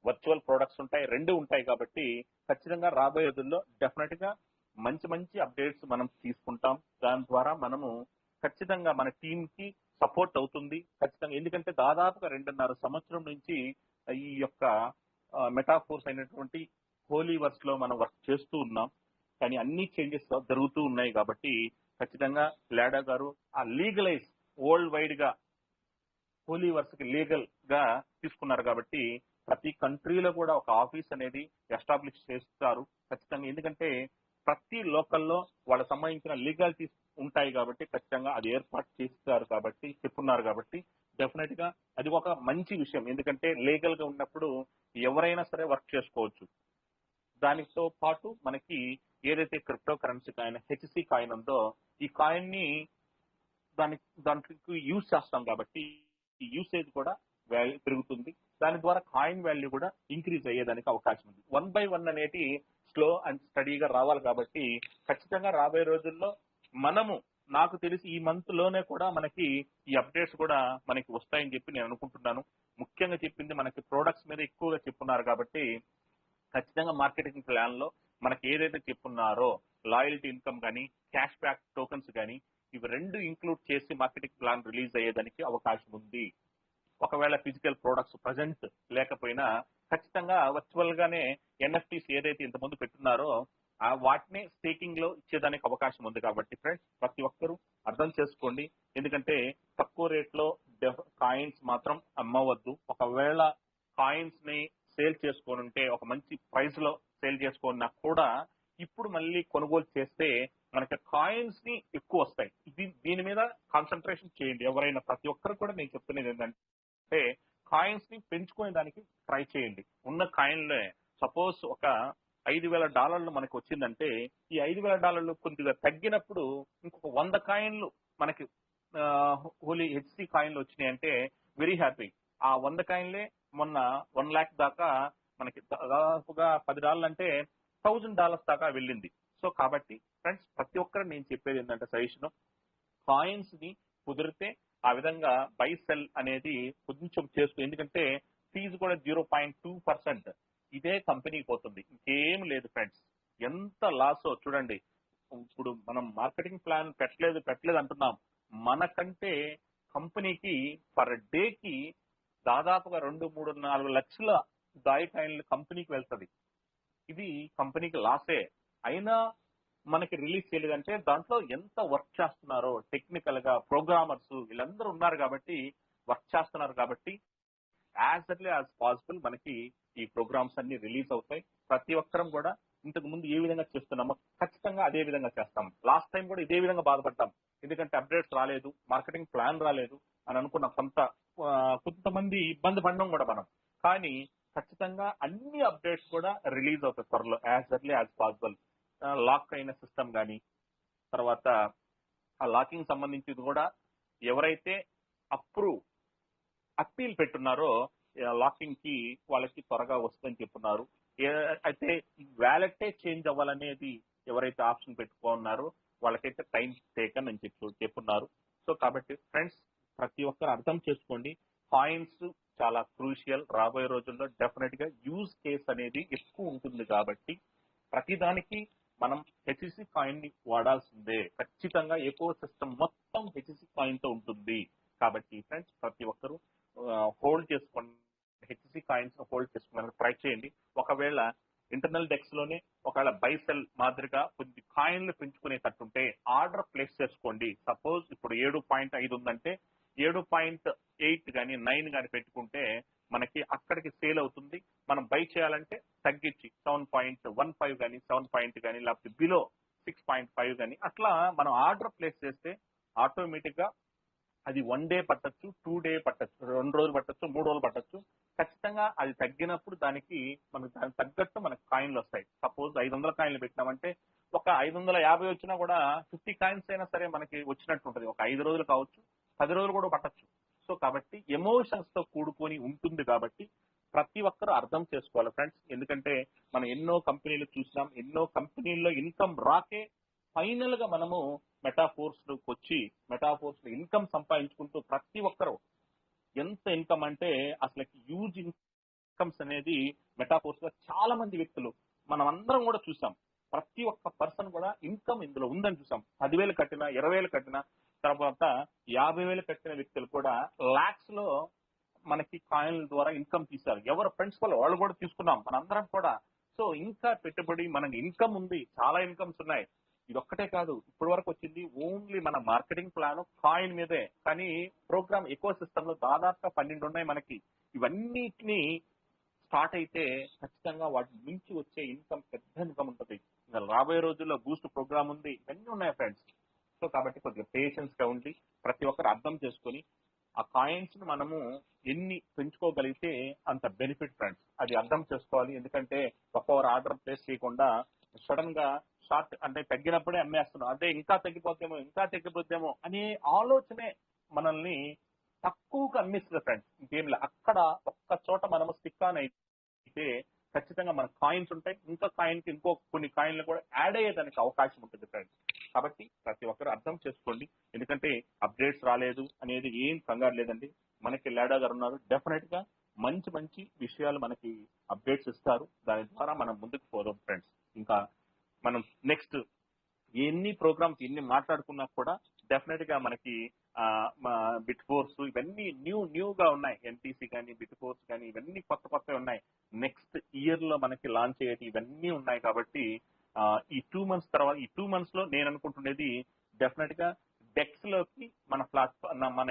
[SPEAKER 3] వర్చువల్ ప్రోడక్ట్స్ ఉంటాయి, 2 ఉంటాయి. కాబట్టి ఖచ్చితంగా రాబోయే రోజుల్లో డెఫినెట్ గా మంచి అప్డేట్స్ మనం తీసుకుంటాం. దాని ద్వారా మనము ఖచ్చితంగా మన టీమ్ కి సపోర్ట్ అవుతుంది ఖచ్చితంగా. ఎందుకంటే దాదాపుగా 2.5 సంవత్సరం నుంచి ఈ యొక్క మెటాఫోర్స్ అయినటువంటి హోలీవర్స్ లో మనం వర్క్ చేస్తూ ఉన్నాం. కానీ అన్ని చేంజెస్ జరుగుతూ ఉన్నాయి కాబట్టి ఖచ్చితంగా లాడో గారు ఆ లీగలైజ్ వరల్డ్ వైడ్ గా హోలీవర్స్ కి లీగల్ గా తీసుకున్నారు కాబట్టి ప్రతి కంట్రీలో కూడా ఒక ఆఫీస్ అనేది ఎస్టాబ్లిష్ చేస్తారు ఖచ్చితంగా. ఎందుకంటే ప్రతి లోకల్లో వాళ్ళకి సంబంధించిన లీగాలిటీస్ ఉంటాయి కాబట్టి ఖచ్చితంగా అది ఏర్పాటు చేస్తారు కాబట్టి చెప్పున్నారు కాబట్టి డెఫినెట్ గా అది ఒక మంచి విషయం. ఎందుకంటే లీగల్ గా ఉన్నప్పుడు ఎవరైనా సరే వర్క్ చేసుకోవచ్చు. దానితో పాటు మనకి ఏదైతే crypto currency coin HC coin ఉందో ఈ కాయిన్ ని దానికి యూజ్ చేస్తాం కాబట్టి ఈ యూసేజ్ కూడా వాల్యూ పెరుగుతుంది. దాని ద్వారా కాయిన్ వాల్యూ కూడా ఇంక్రీజ్ అయ్యేదానికి అవకాశం ఉంది. 1 by 1 అనేది స్లో అండ్ స్టడీగా రావాలి కాబట్టి ఖచ్చితంగా రాబోయే రోజుల్లో మనము నాకు తెలిసి ఈ మంత్ లోనే కూడా మనకి ఈ అప్డేట్స్ కూడా మనకి వస్తాయని చెప్పి నేను అనుకుంటున్నాను. ముఖ్యంగా చెప్పింది మనకి ప్రొడక్ట్స్ మీద ఎక్కువగా చెప్పున్నారు కాబట్టి ఖచ్చితంగా మార్కెటింగ్ ప్లాన్ లో మనకి ఏదైతే చెప్పున్నారో లాయల్టీ ఇన్కమ్ కానీ క్యాష్ బ్యాక్ టోకన్స్ కానీ ఇవి రెండు ఇంక్లూడ్ చేసి మార్కెటింగ్ ప్లాన్ రిలీజ్ అయ్యేదానికి అవకాశం ఉంది. ఒకవేళ ఫిజికల్ ప్రొడక్ట్స్ ప్రజెంట్ లేకపోయినా ఖచ్చితంగా వర్చువల్ గానే ఎన్ఎఫ్టీస్ ఏదైతే ఇంతకుముందు పెట్టున్నారో వాటిని స్టేకింగ్ లో ఇచ్చేదానికి అవకాశం ఉంది. కాబట్టి ఫ్రెండ్స్ ప్రతి ఒక్కరూ అర్థం చేసుకోండి. ఎందుకంటే తక్కువ రేట్ లో కాయిన్స్ మాత్రం అమ్మవద్దు. ఒకవేళ కాయిన్స్ ని సేల్ చేసుకొని ఉంటే ఒక మంచి ప్రైస్ లో సేల్ చేసుకున్నా కూడా ఇప్పుడు మళ్ళీ కొనుగోలు చేస్తే మనకి కాయిన్స్ ని ఎక్కువ వస్తాయి. దీని మీద కాన్సన్ట్రేషన్ చేయండి. ఎవరైనా ప్రతి ఒక్కరు కూడా నేను చెప్తున్నది ఏంటంటే కాయిన్స్ ని పెంచుకునే దానికి ట్రై చేయండి. ఉన్న కాయిన్లే సపోజ్ ఒక $5,000 మనకి వచ్చిందంటే ఈ $5,000 కొద్దిగా తగ్గినప్పుడు ఇంకొక 100 కాయిన్లు మనకి హోలీ హెచ్సి కాయిన్లు వచ్చినాయి అంటే వెరీ హ్యాపీ. ఆ 100 కాయిన్లే మొన్న 1 lakh దాకా మనకి దాదాపుగా $10 అంటే $1,000 దాకా వెళ్ళింది. సో కాబట్టి ఫ్రెండ్స్ ప్రతి ఒక్కరు నేను చెప్పేది ఏంటంటే సజెషన్ కాయిన్స్ ని కుదిరితే ఆ విధంగా బై సెల్ అనేది కొంచెం చేస్తూ, ఎందుకంటే ఫీజు కూడా 0.2% ఇదే కంపెనీకి పోతుంది, ఇంకేం లేదు ఫ్రెండ్స్. ఎంత లాసో చూడండి. ఇప్పుడు మనం మార్కెటింగ్ ప్లాన్ పెట్టలేదు అంటున్నాం, మనకంటే కంపెనీకి పర్ డేకి దాదాపుగా 2, 3, 4 లక్షల కాయిన్లు కంపెనీకి వెళ్తుంది. ఇది కంపెనీకి లాసే. అయినా మనకి రిలీజ్ చేయలేదంటే దాంట్లో ఎంత వర్క్ చేస్తున్నారో టెక్నికల్ గా ప్రోగ్రామర్స్ వీళ్ళందరూ ఉన్నారు కాబట్టి వర్క్ చేస్తున్నారు కాబట్టి యాజ్ ఎర్లీ యాజ్ పాసిబుల్ మనకి ఈ ప్రోగ్రామ్స్ అన్ని రిలీజ్ అవుతాయి. ప్రతి ఒక్కరం కూడా ఇంతకు ముందు ఏ విధంగా చేస్తున్నామో ఖచ్చితంగా అదే విధంగా చేస్తాం. లాస్ట్ టైం కూడా ఇదే విధంగా బాధపడ్డాం, ఎందుకంటే అప్డేట్స్ రాలేదు, మార్కెటింగ్ ప్లాన్ రాలేదు అని అనుకున్న కొంతమంది ఇబ్బంది పడడం కూడా మనం. కానీ ఖచ్చితంగా అన్ని అప్డేట్స్ కూడా రిలీజ్ అవుతాయి త్వరలో as early as possible. Lock అయిన సిస్టమ్ కానీ తర్వాత ఆ లాకింగ్ సంబంధించింది కూడా ఎవరైతే అప్పీల్ పెట్టున్నారో లాకింగ్ కి వాళ్ళకి త్వరగా వస్తుందని చెప్తున్నారు. అయితే వ్యాలెటే చేంజ్ అవ్వాలనేది ఎవరైతే ఆప్షన్ పెట్టుకున్నారో వాళ్ళకైతే టైం టేకన్ అని చెప్తున్నారు. సో కాబట్టి ఫ్రెండ్స్ ప్రతి ఒక్కరు అర్థం చేసుకోండి, కాయిన్స్ చాలా క్రూషియల్. రాబోయే రోజుల్లో డెఫినెట్ గా యూజ్ కేస్ అనేది ఎక్కువ ఉంటుంది కాబట్టి ప్రతిదానికి మనం హెచ్సి కాయిన్ ని వాడాల్సిందే. ఖచ్చితంగా ఎకో సిస్టమ్ మొత్తం హెచ్సి కాయిన్ తో ఉంటుంది. కాబట్టి ఫ్రెండ్స్ ప్రతి ఒక్కరు హోల్డ్ చేసుకోండి, హెచ్సి కాయిన్స్ హోల్డ్ చేసుకోవడానికి ట్రై చేయండి. ఒకవేళ ఇంటర్నల్ డెక్స్ లోనే ఒకవేళ బై సెల్ మాదిరిగా కొద్ది కాయిన్లు పెంచుకునేటట్టుంటే ఆర్డర్ ప్లేస్ చేసుకోండి. సపోజ్ ఇప్పుడు 7.5 ఉందంటే 7.8 కానీ 9 కానీ పెట్టుకుంటే మనకి అక్కడికి సేల్ అవుతుంది. మనం బై చేయాలంటే తగ్గించి 7.15 కానీ 7 కానీ లేకపోతే బిలో 6.5 కానీ అట్లా మనం ఆర్డర్ ప్లేస్ చేస్తే ఆటోమేటిక్ గా అది 1 డే పట్టచ్చు, 2 డే పట్టచ్చు, 2 రోజులు పట్టచ్చు, 3 రోజులు పట్టచ్చు. ఖచ్చితంగా అది తగ్గినప్పుడు దానికి తగ్గట్టు మనకు కాయిన్లు వస్తాయి. సపోజ్ 500 కాయిన్లు పెట్టినామంటే ఒక 550 వచ్చినా కూడా 50 కాయిన్స్ అయినా సరే మనకి వచ్చినట్టు ఉంటుంది. ఒక 5 రోజులు కావచ్చు, 10 రోజులు కూడా పట్టచ్చు. సో కాబట్టి ఎమోషన్స్ తో కూడుకొని ఉంటుంది కాబట్టి ప్రతి ఒక్కరు అర్థం చేసుకోవాలి ఫ్రెండ్స్. ఎందుకంటే మనం ఎన్నో కంపెనీలు చూసినాం, ఎన్నో కంపెనీల్లో ఇన్కమ్ రాకే ఫైనల్ గా మనము మెటాఫోర్స్ లోకి వచ్చి మెటాఫోర్స్ లో ఇన్కమ్ సంపాదించుకుంటూ ప్రతి ఒక్కరు ఎంత ఇన్కమ్ అంటే అసలు హ్యూజ్ ఇన్కమ్స్ అనేది మెటాఫోర్స్ లో చాలా మంది వ్యక్తులు మనం అందరం కూడా చూసాం. ప్రతి ఒక్క పర్సన్ కూడా ఇన్కమ్ ఇందులో ఉందని చూసాం. 10,000 కట్టినా, 20,000 కట్టినా, తర్వాత 50,000 కట్టిన వ్యక్తులు కూడా లాక్స్ లో మనకి కాయిన్ల ద్వారా ఇన్కమ్ తీశారు. ఎవరు ఫ్రెండ్స్ వాళ్ళు కూడా తీసుకున్నాం మనందరం కూడా. సో ఇంకా పెట్టుబడి మనకి ఇన్కమ్ ఉంది, చాలా ఇన్కమ్స్ ఉన్నాయి. ఇది ఒక్కటే కాదు, ఇప్పటి వరకు వచ్చింది ఓన్లీ మన మార్కెటింగ్ ప్లాన్ కాయిన్ మీదే. కానీ ప్రోగ్రామ్ ఎకో సిస్టమ్ లో దాదాపుగా 12 ఉన్నాయి మనకి. ఇవన్నిటిని స్టార్ట్ అయితే ఖచ్చితంగా వాటి నుంచి వచ్చే ఇన్కమ్ పెద్ద ఇన్కమ్ ఉంటుంది. ఇంకా రాబోయే రోజుల్లో బూస్ట్ ప్రోగ్రామ్ ఉంది, ఇవన్నీ ఉన్నాయి ఫ్రెండ్స్. సో కాబట్టి కొద్దిగా పేషెన్స్ గా ఉండి ప్రతి ఒక్కరు అర్థం చేసుకొని ఆ కాయిన్స్ ను మనము ఎన్ని పెంచుకోగలిగితే అంత బెనిఫిట్ ఫ్రెండ్స్. అది అర్థం చేసుకోవాలి. ఎందుకంటే ఒక్కొక్కరు ఆర్డర్ ప్లేస్ చేయకుండా సడన్ గా షార్ట్ అంటే తగ్గినప్పుడే అమ్మేస్తున్నాం, అదే ఇంకా తగ్గిపోతేమో అనే ఆలోచనే మనల్ని తక్కువగా అమ్మిస్తుంది ఫ్రెండ్స్. ఇంకేం లేదు, అక్కడ ఒక్క చోట మనము స్టిక్ ఆన్ అయితే ఖచ్చితంగా మన కాయిన్స్ ఉంటాయి, ఇంకా కాయిన్కి ఇంకో కొన్ని కాయిన్లు కూడా యాడ్ అయ్యేదానికి అవకాశం ఉంటుంది ఫ్రెండ్స్. కాబట్టి ప్రతి ఒక్కరు అర్థం చేసుకోండి, ఎందుకంటే అప్డేట్స్ రాలేదు అనేది ఏం కంగారు లేదండి. మనకి లాడా గారు ఉన్నారు, డెఫినెట్ గా మంచి మంచి విషయాలు మనకి అప్డేట్స్ ఇస్తారు, దాని ద్వారా మనం ముందుకు పోదాం ఫ్రెండ్స్. ఇంకా మనం నెక్స్ట్ ఎన్ని ప్రోగ్రామ్స్ ఎన్ని మాట్లాడుకున్నా కూడా డెఫినెట్ గా మనకి బిట్ ఫోర్స్ ఇవన్నీ న్యూగా ఉన్నాయి, ఎన్టీసీ కానీ బిట్ ఫోర్స్ కానీ ఇవన్నీ కొత్త ఉన్నాయి. నెక్స్ట్ ఇయర్ లో మనకి లాంచ్ అయ్యేది ఇవన్నీ ఉన్నాయి. కాబట్టి ఈ 2 months తర్వాత ఈ 2 months లో నేను అనుకుంటున్నది డెఫినెట్ గా డెక్స్ లోకి మన మన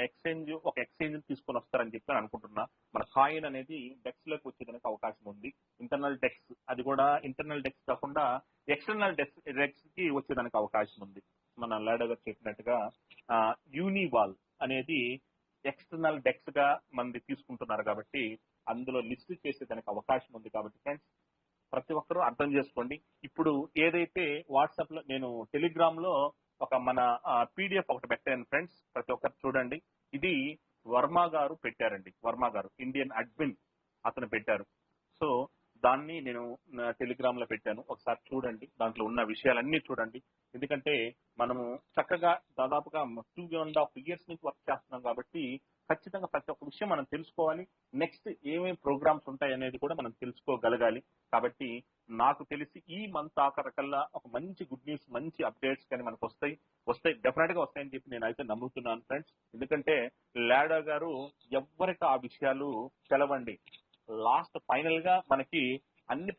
[SPEAKER 3] ఒక ఎక్స్చేంజ్ తీసుకొని వస్తారని చెప్పి అనుకుంటున్నా. మన కాయిన్ అనేది డెక్స్ లోకి వచ్చేదానికి అవకాశం ఉంది. ఇంటర్నల్ డెక్స్, అది కూడా ఇంటర్నల్ డెక్స్ కాకుండా ఎక్స్టర్నల్ డెక్స్ కి వచ్చేదానికి అవకాశం ఉంది. మన లాడా గారు చెప్పినట్టుగా యూనివాల్ అనేది ఎక్స్టర్నల్ డెక్స్ గా మంది తీసుకుంటున్నారు, కాబట్టి అందులో లిస్ట్ చేసేదానికి అవకాశం ఉంది. కాబట్టి ఫ్రెండ్స్ ప్రతి ఒక్కరూ అర్థం చేసుకోండి. ఇప్పుడు ఏదైతే వాట్సాప్ లో నేను టెలిగ్రామ్ లో ఒక మన పీడిఎఫ్ ఒకటి పెట్టాను ఫ్రెండ్స్, ప్రతి ఒక్కరు చూడండి. ఇది వర్మ గారు పెట్టారండి, వర్మ గారు ఇండియన్ అడ్మిన్ అతను పెట్టారు. సో దాన్ని నేను టెలిగ్రామ్ లో పెట్టాను, ఒకసారి చూడండి, దాంట్లో ఉన్న విషయాలన్నీ చూడండి. ఎందుకంటే మనము చక్కగా దాదాపుగా 2.5 years నుంచి వర్క్ చేస్తున్నాం కాబట్టి ఖచ్చితంగా ప్రతి ఒక్క విషయం మనం తెలుసుకోవాలి. నెక్స్ట్ ఏమేమి ప్రోగ్రామ్స్ ఉంటాయి అనేది కూడా మనం తెలుసుకోగలగాలి. కాబట్టి నాకు తెలిసి ఈ మంత్ ఆఖరికల్లా ఒక మంచి గుడ్ న్యూస్, మంచి అప్డేట్స్ కానీ మనకు వస్తాయి డెఫినెట్ గా వస్తాయని చెప్పి నేను అయితే నమ్ముతున్నాను ఫ్రెండ్స్. ఎందుకంటే లాడా గారు ఎవరికి ఆ విషయాలు తెలవండి, లాస్ట్ ఫైనల్ గా మనకి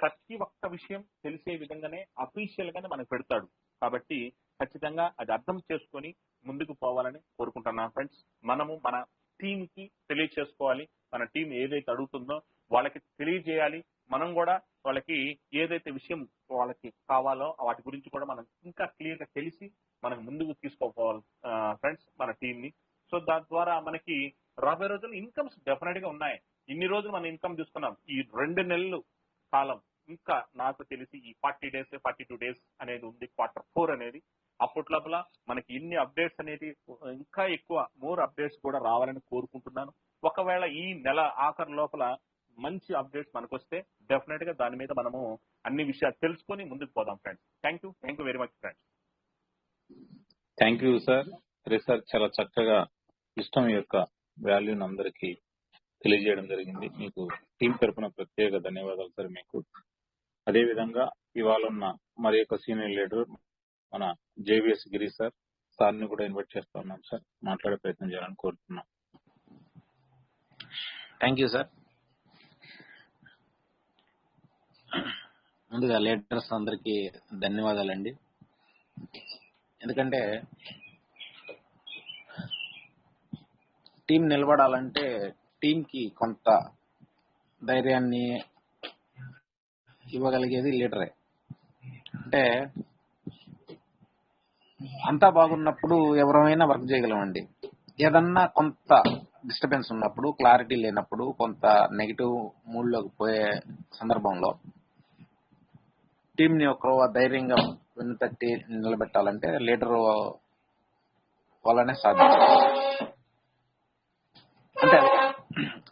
[SPEAKER 3] ప్రతి ఒక్క విషయం తెలిసే విధంగానే అఫీషియల్ గానే మనకు పెడతాడు. కాబట్టి ఖచ్చితంగా అది అర్థం చేసుకొని ముందుకు పోవాలని కోరుకుంటున్నాను ఫ్రెండ్స్. మనము మన టీమ్ కి తెలియచేసుకోవాలి, మన టీం ఏదైతే అడుగుతుందో వాళ్ళకి తెలియజేయాలి. మనం కూడా వాళ్ళకి ఏదైతే విషయం వాళ్ళకి కావాలో వాటి గురించి కూడా మనం ఇంకా క్లియర్ గా తెలిసి మనం ముందుకు తీసుకోవాలి ఫ్రెండ్స్ మన టీం ని. సో దాని ద్వారా మనకి రాబోయే రోజుల్లో ఇన్కమ్స్ డెఫినెట్ గా ఉన్నాయి. ఇన్ని రోజులు మనం ఇన్కమ్ తీసుకున్నాం, ఈ 2 నెలలు కాలం ఇంకా నాకు తెలిసి ఈ 40 days 42 days అనేది ఉంది, Q4 అనేది. అప్పట్లోపల మనకి ఇన్ని అప్డేట్స్ అనేది ఇంకా ఎక్కువ మోర్ అప్డేట్స్ కూడా రావాలని కోరుకుంటున్నాను. ఒకవేళ ఈ నెల ఆఖరి లోపల మంచి అప్డేట్స్ మనకు వస్తే డెఫినెట్ గా దాని మీద మనము అన్ని విషయాలు తెలుసుకొని ముందుకు పోదాం friends. Thank you very much friends.
[SPEAKER 1] Thank you sir. Sir చాలా చక్కగా సిస్టమ్ యొక్క వాల్యూని అందరికీ తెలియజేయడం జరిగింది. మీకు టీం తరఫున ప్రత్యేక ధన్యవాదాలు సార్ మీకు. అదేవిధంగా ఇవాళ ఉన్న మరి యొక్క సీనియర్ లీడర్ మన జేవిఎస్ గిరి సార్ని కూడా ఇన్వైట్ చేస్తా ఉన్నాం సార్, మాట్లాడే ప్రయత్నం చేయాలని కోరుతున్నాం.
[SPEAKER 2] Thank you sir. ముందుగా లీడర్స్ అందరికీ ధన్యవాదాలండి. ఎందుకంటే టీం నిలబడాలంటే టీంకి కొంత ధైర్యాన్ని ఇవ్వగలిగేది లీడరే. అంటే అంతా బాగున్నప్పుడు ఎవరైనా వర్క్ చేయగలమండి. ఏదన్నా కొంత డిస్టర్బెన్స్ ఉన్నప్పుడు, క్లారిటీ లేనప్పుడు, కొంత నెగిటివ్ మూడ్లోకి పోయే సందర్భంలో టీంని ఒక ధైర్యంగా వెన్నుతట్టి నిలబెట్టాలంటే లీడర్ వల్లనే సాధ్యం. అంటే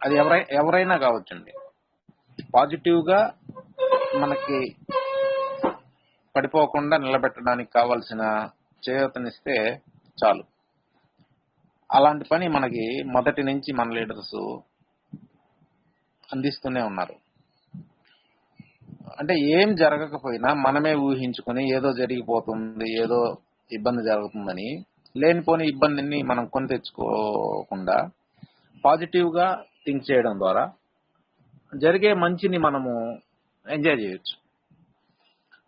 [SPEAKER 2] అది ఎవరైనా కావచ్చండి. పాజిటివ్ గా మనకి పడిపోకుండా నిలబెట్టడానికి కావాల్సిన చేయూతనిస్తే చాలు. అలాంటి పని మనకి మొదటి నుంచి మన లీడర్స్ అందిస్తూనే ఉన్నారు. అంటే ఏం జరగకపోయినా మనమే ఊహించుకొని ఏదో జరిగిపోతుంది, ఏదో ఇబ్బంది జరుగుతుందని లేనిపోని ఇబ్బందిని మనం కొని తెచ్చుకోకుండా పాజిటివ్ గా థింక్ చేయడం ద్వారా జరిగే మంచిని మనము ఎంజాయ్ చేయొచ్చు.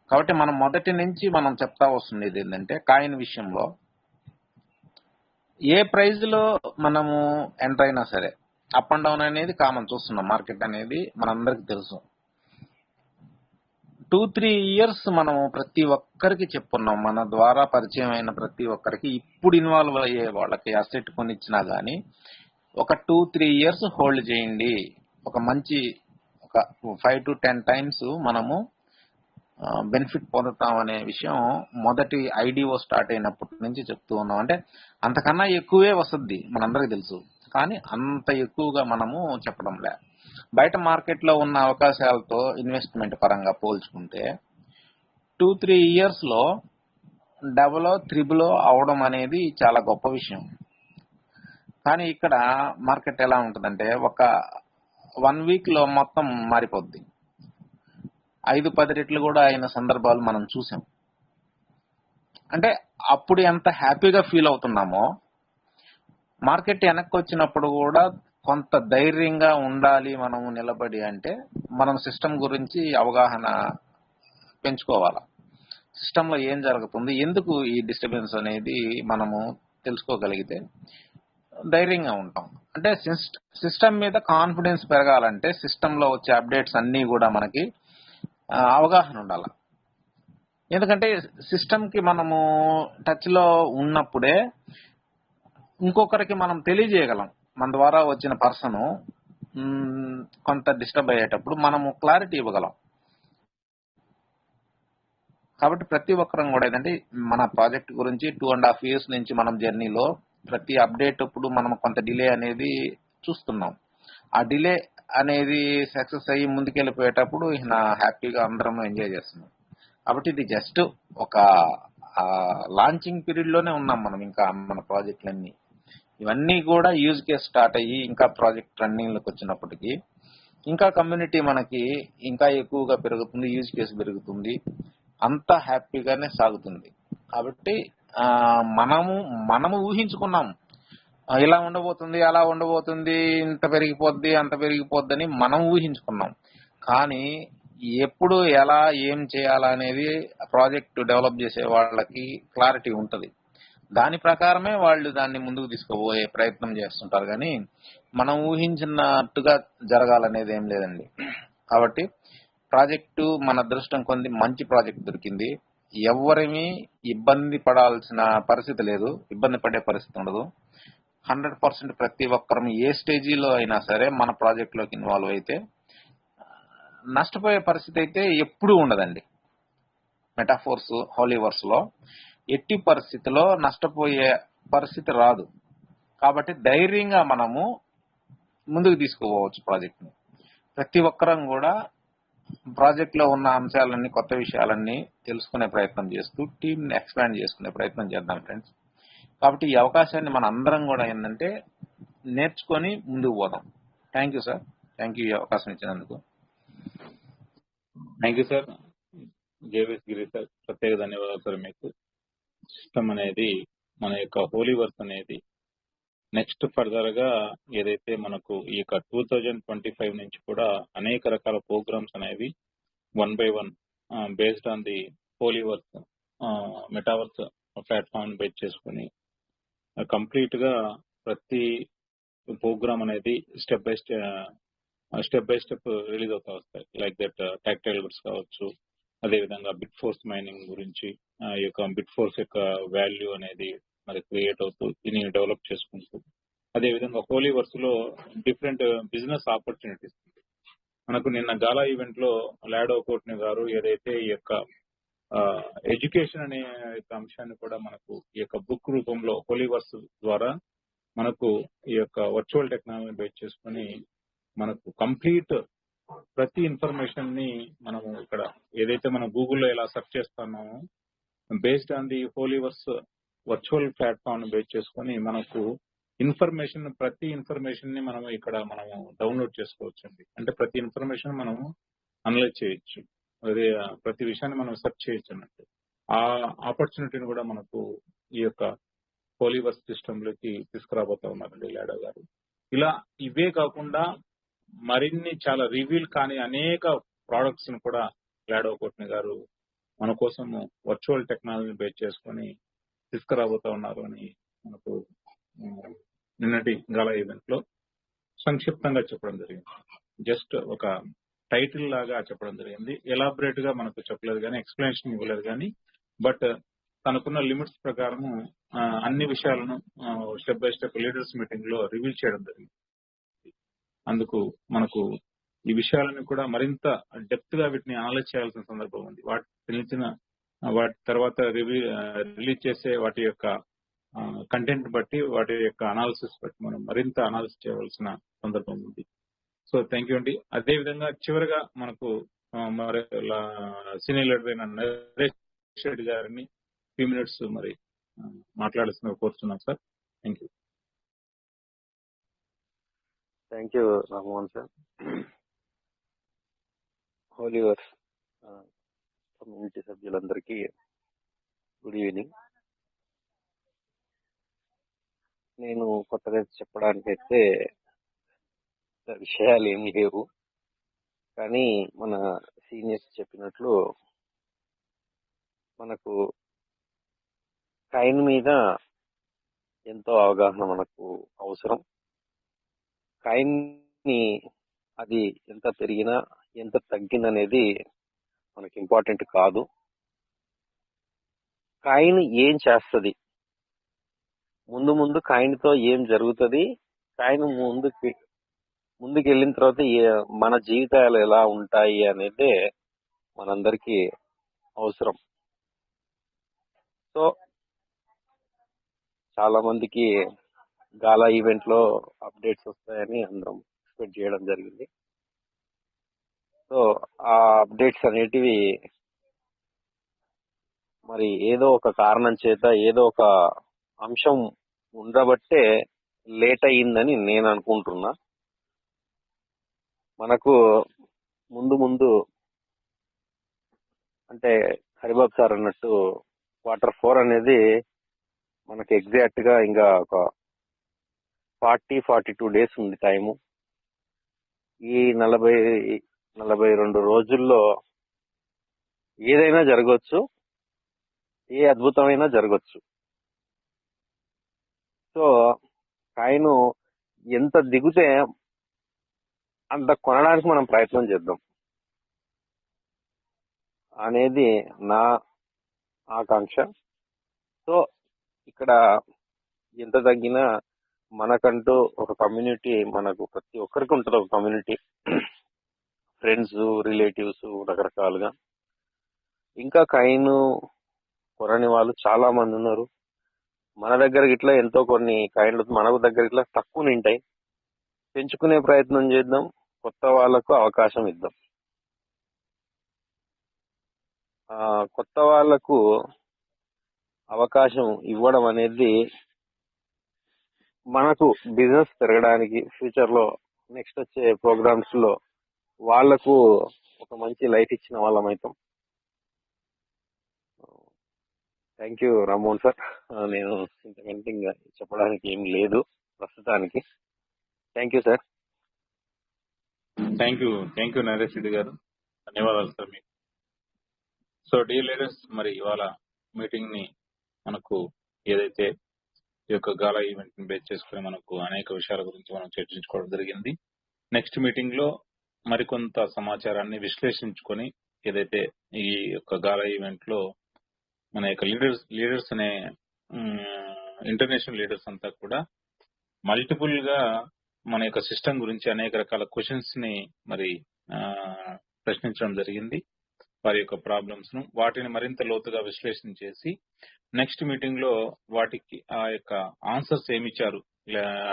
[SPEAKER 2] కాబట్టి మనం మొదటి నుంచి మనం చెప్తా వస్తుంది ఏంటంటే కాయిన్ విషయంలో ఏ ప్రైజ్ లో మనము ఎంటర్ అయినా సరే అప్ అండ్ డౌన్ అనేది కామన్ చూస్తున్నాం. మార్కెట్ అనేది మనందరికి తెలుసు. 2-3 years మనం ప్రతి ఒక్కరికి చెప్పున్నాం, మన ద్వారా పరిచయం అయిన ప్రతి ఒక్కరికి, ఇప్పుడు ఇన్వాల్వ్ అయ్యే వాళ్ళకి అసెట్ కొనిచ్చినా గానీ ఒక 2-3 years హోల్డ్ చేయండి, ఒక మంచి ఒక 5 to 10 times మనము బెనిఫిట్ పొందుతాం అనే విషయం మొదటి ఐడిఓ స్టార్ట్ అయినప్పటి నుంచి చెప్తూ ఉన్నాం. అంటే అంతకన్నా ఎక్కువే వస్తుంది మనందరికి తెలుసు, కానీ అంత ఎక్కువగా మనము చెప్పడం లే.
[SPEAKER 4] బయట మార్కెట్లో ఉన్న అవకాశాలతో ఇన్వెస్ట్మెంట్ పరంగా పోల్చుకుంటే 2-3 ఇయర్స్లో డబుల్ త్రిబుల్ అవడం అనేది చాలా గొప్ప విషయం. కానీ ఇక్కడ మార్కెట్ ఎలా ఉంటుందంటే ఒక 1 వీక్లో మొత్తం మారిపోద్ది. 5-10 రెట్లు కూడా అయిన సందర్భాలు మనం చూసాం. అంటే అప్పుడు ఎంత హ్యాపీగా ఫీల్ అవుతున్నామో మార్కెట్ వెనక్కి వచ్చినప్పుడు కూడా కొంత ధైర్యంగా ఉండాలి మనము నిలబడి. అంటే మనం సిస్టమ్ గురించి అవగాహన పెంచుకోవాలి. సిస్టంలో ఏం జరుగుతుంది, ఎందుకు ఈ డిస్టర్బెన్స్ అనేది మనము తెలుసుకోగలిగితే ధైర్యంగా ఉంటాం. అంటే సిస్టమ్ మీద కాన్ఫిడెన్స్ పెరగాలంటే సిస్టంలో వచ్చే అప్డేట్స్ అన్నీ కూడా మనకి అవగాహన ఉండాలి. ఎందుకంటే సిస్టమ్కి మనము టచ్లో ఉన్నప్పుడే ఇంకొకరికి మనం తెలియజేయగలం. మన ద్వారా వచ్చిన పర్సన్ కొంత డిస్టర్బ్ అయ్యేటప్పుడు మనము క్లారిటీ ఇవ్వగలం. కాబట్టి ప్రతి ఒక్కరం కూడా ఏంటంటే మన ప్రాజెక్ట్ గురించి 2.5 years నుంచి మనం జర్నీలో ప్రతి అప్డేట్ అప్పుడు మనం కొంత డిలే అనేది చూస్తున్నాం. ఆ డిలే అనేది సక్సెస్ అయ్యి ముందుకెళ్ళిపోయేటప్పుడు హ్యాపీగా అందరం ఎంజాయ్ చేస్తున్నాం. కాబట్టి ఇది జస్ట్ ఒక లాంచింగ్ పీరియడ్లోనే ఉన్నాం మనం. ఇంకా మన ప్రాజెక్టులన్నీ ఇవన్నీ కూడా యూజ్ కేస్ స్టార్ట్ అయ్యి ఇంకా ప్రాజెక్ట్ రన్నింగ్లోకి వచ్చినప్పటికీ ఇంకా కమ్యూనిటీ మనకి ఇంకా ఎక్కువగా పెరుగుతుంది, యూజ్ కేసు పెరుగుతుంది, అంతా హ్యాపీగానే సాగుతుంది. కాబట్టి మనము ఊహించుకున్నాం ఇలా ఉండబోతుంది, అలా ఉండబోతుంది, ఇంత పెరిగిపోద్ది, అంత పెరిగిపోద్దని మనం ఊహించుకున్నాం. కానీ ఎప్పుడు ఎలా ఏం చేయాలా అనేది ప్రాజెక్ట్ డెవలప్ చేసే వాళ్ళకి క్లారిటీ ఉంటుంది. దాని ప్రకారమే వాళ్ళు దాన్ని ముందుకు తీసుకుపోయే ప్రయత్నం చేస్తుంటారు. కానీ మనం ఊహించినట్టుగా జరగాలనేది ఏం లేదండి. కాబట్టి ప్రాజెక్టు మన అదృష్టం కొంది మంచి ప్రాజెక్ట్ దొరికింది. ఎవరిమీ ఇబ్బంది పడాల్సిన పరిస్థితి లేదు, ఇబ్బంది పడే పరిస్థితి ఉండదు. 100% ప్రతి ఒక్కరం ఏ స్టేజీలో అయినా సరే మన ప్రాజెక్ట్లోకి ఇన్వాల్వ్ అయితే నష్టపోయే పరిస్థితి అయితే ఎప్పుడూ ఉండదండి. మెటాఫోర్స్ హోలీవర్స్లో ఎట్టి పరిస్థితిలో నష్టపోయే పరిస్థితి రాదు. కాబట్టి ధైర్యంగా మనము ముందుకు తీసుకుపోవచ్చు ప్రాజెక్ట్ని. ప్రతి ఒక్కరం కూడా ప్రాజెక్ట్లో ఉన్న అంశాలన్నీ, కొత్త విషయాలన్నీ తెలుసుకునే ప్రయత్నం చేస్తూ టీంని ఎక్స్పాండ్ చేసుకునే ప్రయత్నం చేద్దాం ఫ్రెండ్స్. కాబట్టి ఈ అవకాశాన్ని మన అందరం కూడా ఏంటంటే నేర్చుకొని ముందుకు పోదాం. Thank you sir, thank you ఈ అవకాశం ఇచ్చినందుకు.
[SPEAKER 1] Thank you sir. JVS Giri sir, ప్రత్యేక ధన్యవాదాలు సార్. మీకు సిస్టమ్ అనేది మన యొక్క హోలీవర్స్ అనేది నెక్స్ట్ ఫర్దర్ గా ఏదైతే మనకు ఈ యొక్క 2025 నుంచి కూడా అనేక రకాల ప్రోగ్రామ్స్ అనేవి 1 by 1 based on the Holiverse metaverse platform base చేసుకుని కంప్లీట్ గా ప్రతి ప్రోగ్రామ్ అనేది స్టెప్ బై స్టెప్ రిలీజ్ అవుతా వస్తాయి. లైక్ దట్ టాక్టైల్ గుడ్స్ కావచ్చు, అదేవిధంగా బిట్ ఫోర్స్ మైనింగ్ గురించి ఈ యొక్క బిట్ ఫోర్స్ యొక్క వాల్యూ అనేది మరి క్రియేట్ అవుతూ దీన్ని డెవలప్ చేసుకుంటూ, అదేవిధంగా హోలీవర్స్ లో డిఫరెంట్ బిజినెస్ ఆపర్చునిటీస్ మనకు నిన్న గాలా ఈవెంట్ లో లాడో కోట్ని గారు ఏదైతే ఈ యొక్క ఎడ్యుకేషన్ అనే అంశాన్ని కూడా మనకు ఈ యొక్క బుక్ రూపంలో హోలీవర్స్ ద్వారా మనకు ఈ యొక్క వర్చువల్ టెక్నాలజీ బేస్ చేసుకుని మనకు కంప్లీట్ ప్రతి ఇన్ఫర్మేషన్ ని మనము ఇక్కడ ఏదైతే మనం గూగుల్లో ఎలా సెర్చ్ చేస్తున్నామో based on the Holiverse virtual platform base చేసుకుని మనకు ఇన్ఫర్మేషన్, ప్రతి ఇన్ఫర్మేషన్ ని మనము ఇక్కడ మనము డౌన్లోడ్ చేసుకోవచ్చండి. అంటే ప్రతి ఇన్ఫర్మేషన్ మనము అనలైజ్ చేయొచ్చు, అదే ప్రతి విషయాన్ని మనం సెర్చ్ చేయొచ్చు అన్నట్టు. ఆ ఆపర్చునిటీని కూడా మనకు ఈ యొక్క హోలీవర్స్ సిస్టమ్ లోకి తీసుకురాబోతా ఉన్నారండి లాడో గారు. ఇలా ఇవే కాకుండా మరిన్ని చాలా రివీల్ కాని అనేక ప్రోడక్ట్స్ ను కూడా లాడో కోట్ని గారు మన కోసము వర్చువల్ టెక్నాలజీని బేస్ చేసుకొని తీసుకురాబోతా ఉన్నారు అని మనకు నిన్నటి గాలా ఈవెంట్ లో సంక్షిప్తంగా చెప్పడం జరిగింది. జస్ట్ ఒక టైటిల్ లాగా చెప్పడం జరిగింది. ఎలాబరేట్ గా మనకు చెప్పలేదు కానీ, ఎక్స్ప్లెనేషన్ ఇవ్వలేదు కానీ, బట్ తనకున్న లిమిట్స్ ప్రకారము అన్ని విషయాలను step by step leaders meeting లో రివీల్ చేయడం జరిగింది. అందుకు మనకు ఈ విషయాలను కూడా మరింత డెప్త్ గా వీటిని అనలైజ్ చేయాల్సిన సందర్భం ఉంది. వాటి తర్వాత రిలీజ్ చేసే వాటి యొక్క కంటెంట్ బట్టి, వాటి యొక్క అనాలిసిస్ బట్టి మనం మరింత అనాలిసిస్ చేయవలసిన సందర్భం ఉంది. సో థ్యాంక్ యూ అండి. అదే విధంగా చివరిగా మనకు మరి సీనియర్ లీడర్ అయిన నరేష్ రెడ్డి గారిని ఫ్యూ మినిట్స్ మరి మాట్లాడాల్సిన కోరుతున్నాం sir. Thank you.
[SPEAKER 5] Thank you Rammohan sir. Holiverse community సభ్యులందరికీ గుడ్ ఈవినింగ్. నేను కొత్తగా చెప్పడానికైతే విషయాలు ఏమి లేవు, కానీ మన సీనియర్స్ చెప్పినట్లు మనకు కాయిన్ మీద ఎంతో అవగాహన మనకు అవసరం. కాయిన్ ని అది ఎంత పెరిగినా ఎంత తగ్గిందనేది మనకి ఇంపార్టెంట్ కాదు. కాయిన్ ఏం చేస్తుంది, ముందు కాయిన్ తో ఏం జరుగుతుంది, కాయిన్ ముందుకు వెళ్ళిన తర్వాత మన జీవితాలు ఎలా ఉంటాయి అనేది మనందరికీ అవసరం. సో చాలా మందికి గాలా ఈవెంట్ లో అప్డేట్స్ వస్తాయని అందరం ఎక్స్పెక్ట్ చేయడం జరిగింది. సో ఆ అప్డేట్స్ అనేటివి మరి ఏదో ఒక కారణం చేత ఏదో ఒక అంశం ఉండబట్టే లేట్ అయ్యిందని నేను అనుకుంటున్నా. మనకు ముందు అంటే హరిబాబు సార్ అన్నట్టు Q4 అనేది మనకి ఎగ్జాక్ట్ గా ఇంకా ఒక 42 డేస్ ఉంది టైము. ఈ 42 రోజుల్లో ఏదైనా జరగవచ్చు, ఏ అద్భుతమైనా జరగచ్చు. సో కాయిన్ ఎంత దిగుతే అంత కొనడానికి మనం ప్రయత్నం చేద్దాం అనేది నా ఆకాంక్ష. సో ఇక్కడ ఎంత తగ్గినా మనకంటూ ఒక కమ్యూనిటీ, మనకు ప్రతి ఒక్కరికి ఉంటుంది ఒక కమ్యూనిటీ, ఫ్రెండ్స్, రిలేటివ్స్ రకరకాలుగా. ఇంకా కాయిన్ కొనని వాళ్ళు చాలా మంది ఉన్నారు. మన దగ్గర ఇట్లా ఎంతో కొన్ని కాయిన్లు మన దగ్గర ఇట్లా తక్కువ ఉంటాయి. పెంచుకునే ప్రయత్నం చేద్దాం, కొత్త వాళ్ళకు అవకాశం ఇద్దాం. కొత్త వాళ్లకు అవకాశం ఇవ్వడం అనేది మనకు బిజినెస్ పెరగడానికి, ఫ్యూచర్ లో నెక్స్ట్ వచ్చే ప్రోగ్రామ్స్ లో వాళ్లకు ఒక మంచి లైఫ్ ఇచ్చిన వాళ్ళం అవుతాం. Thank you Rammohan sir. నేను ఇంతకంటే ఇంకా చెప్పడానికి ఏం లేదు ప్రస్తుతానికి. Thank you sir.
[SPEAKER 1] Thank you Naresh Reddy గారు, ధన్యవాదాలు సార్ మీకు. సో డియర్ లీడర్స్, మరి ఇవాళ మీటింగ్ ని మనకు ఏదైతే ఈ యొక్క గాలా ఈవెంట్ ని బేస్ చేసుకుని మనకు అనేక విషయాల గురించి మనం చర్చించుకోవడం జరిగింది. నెక్స్ట్ మీటింగ్ లో మరికొంత సమాచారాన్ని విశ్లేషించుకొని ఏదైతే ఈ యొక్క గాలా ఈవెంట్ లో మన యొక్క లీడర్స్ అనే ఇంటర్నేషనల్ లీడర్స్ అంతా కూడా మల్టిపుల్ గా మన యొక్క సిస్టమ్ గురించి అనేక రకాల క్వశ్చన్స్ ని మరి ప్రశ్నించడం జరిగింది. వారి యొక్క ప్రాబ్లమ్స్ ను వాటిని మరింత లోతుగా విశ్లేషణ చేసి నెక్స్ట్ మీటింగ్ లో వాటికి ఆ యొక్క ఆన్సర్స్ ఏమిచ్చారు,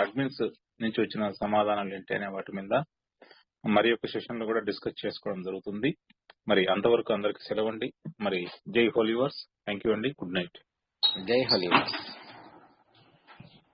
[SPEAKER 1] అడ్మిన్స్ నుంచి వచ్చిన సమాధానాలు ఏంటి అనే వాటి మీద మరి యొక్క సెషన్ లో కూడా డిస్కస్ చేసుకోవడం జరుగుతుంది. మరి అంతవరకు అందరికి సెలవండి. మరి జై హోలీవర్స్. థ్యాంక్ యూ అండి. Good night.
[SPEAKER 4] జై హోలీవర్స్.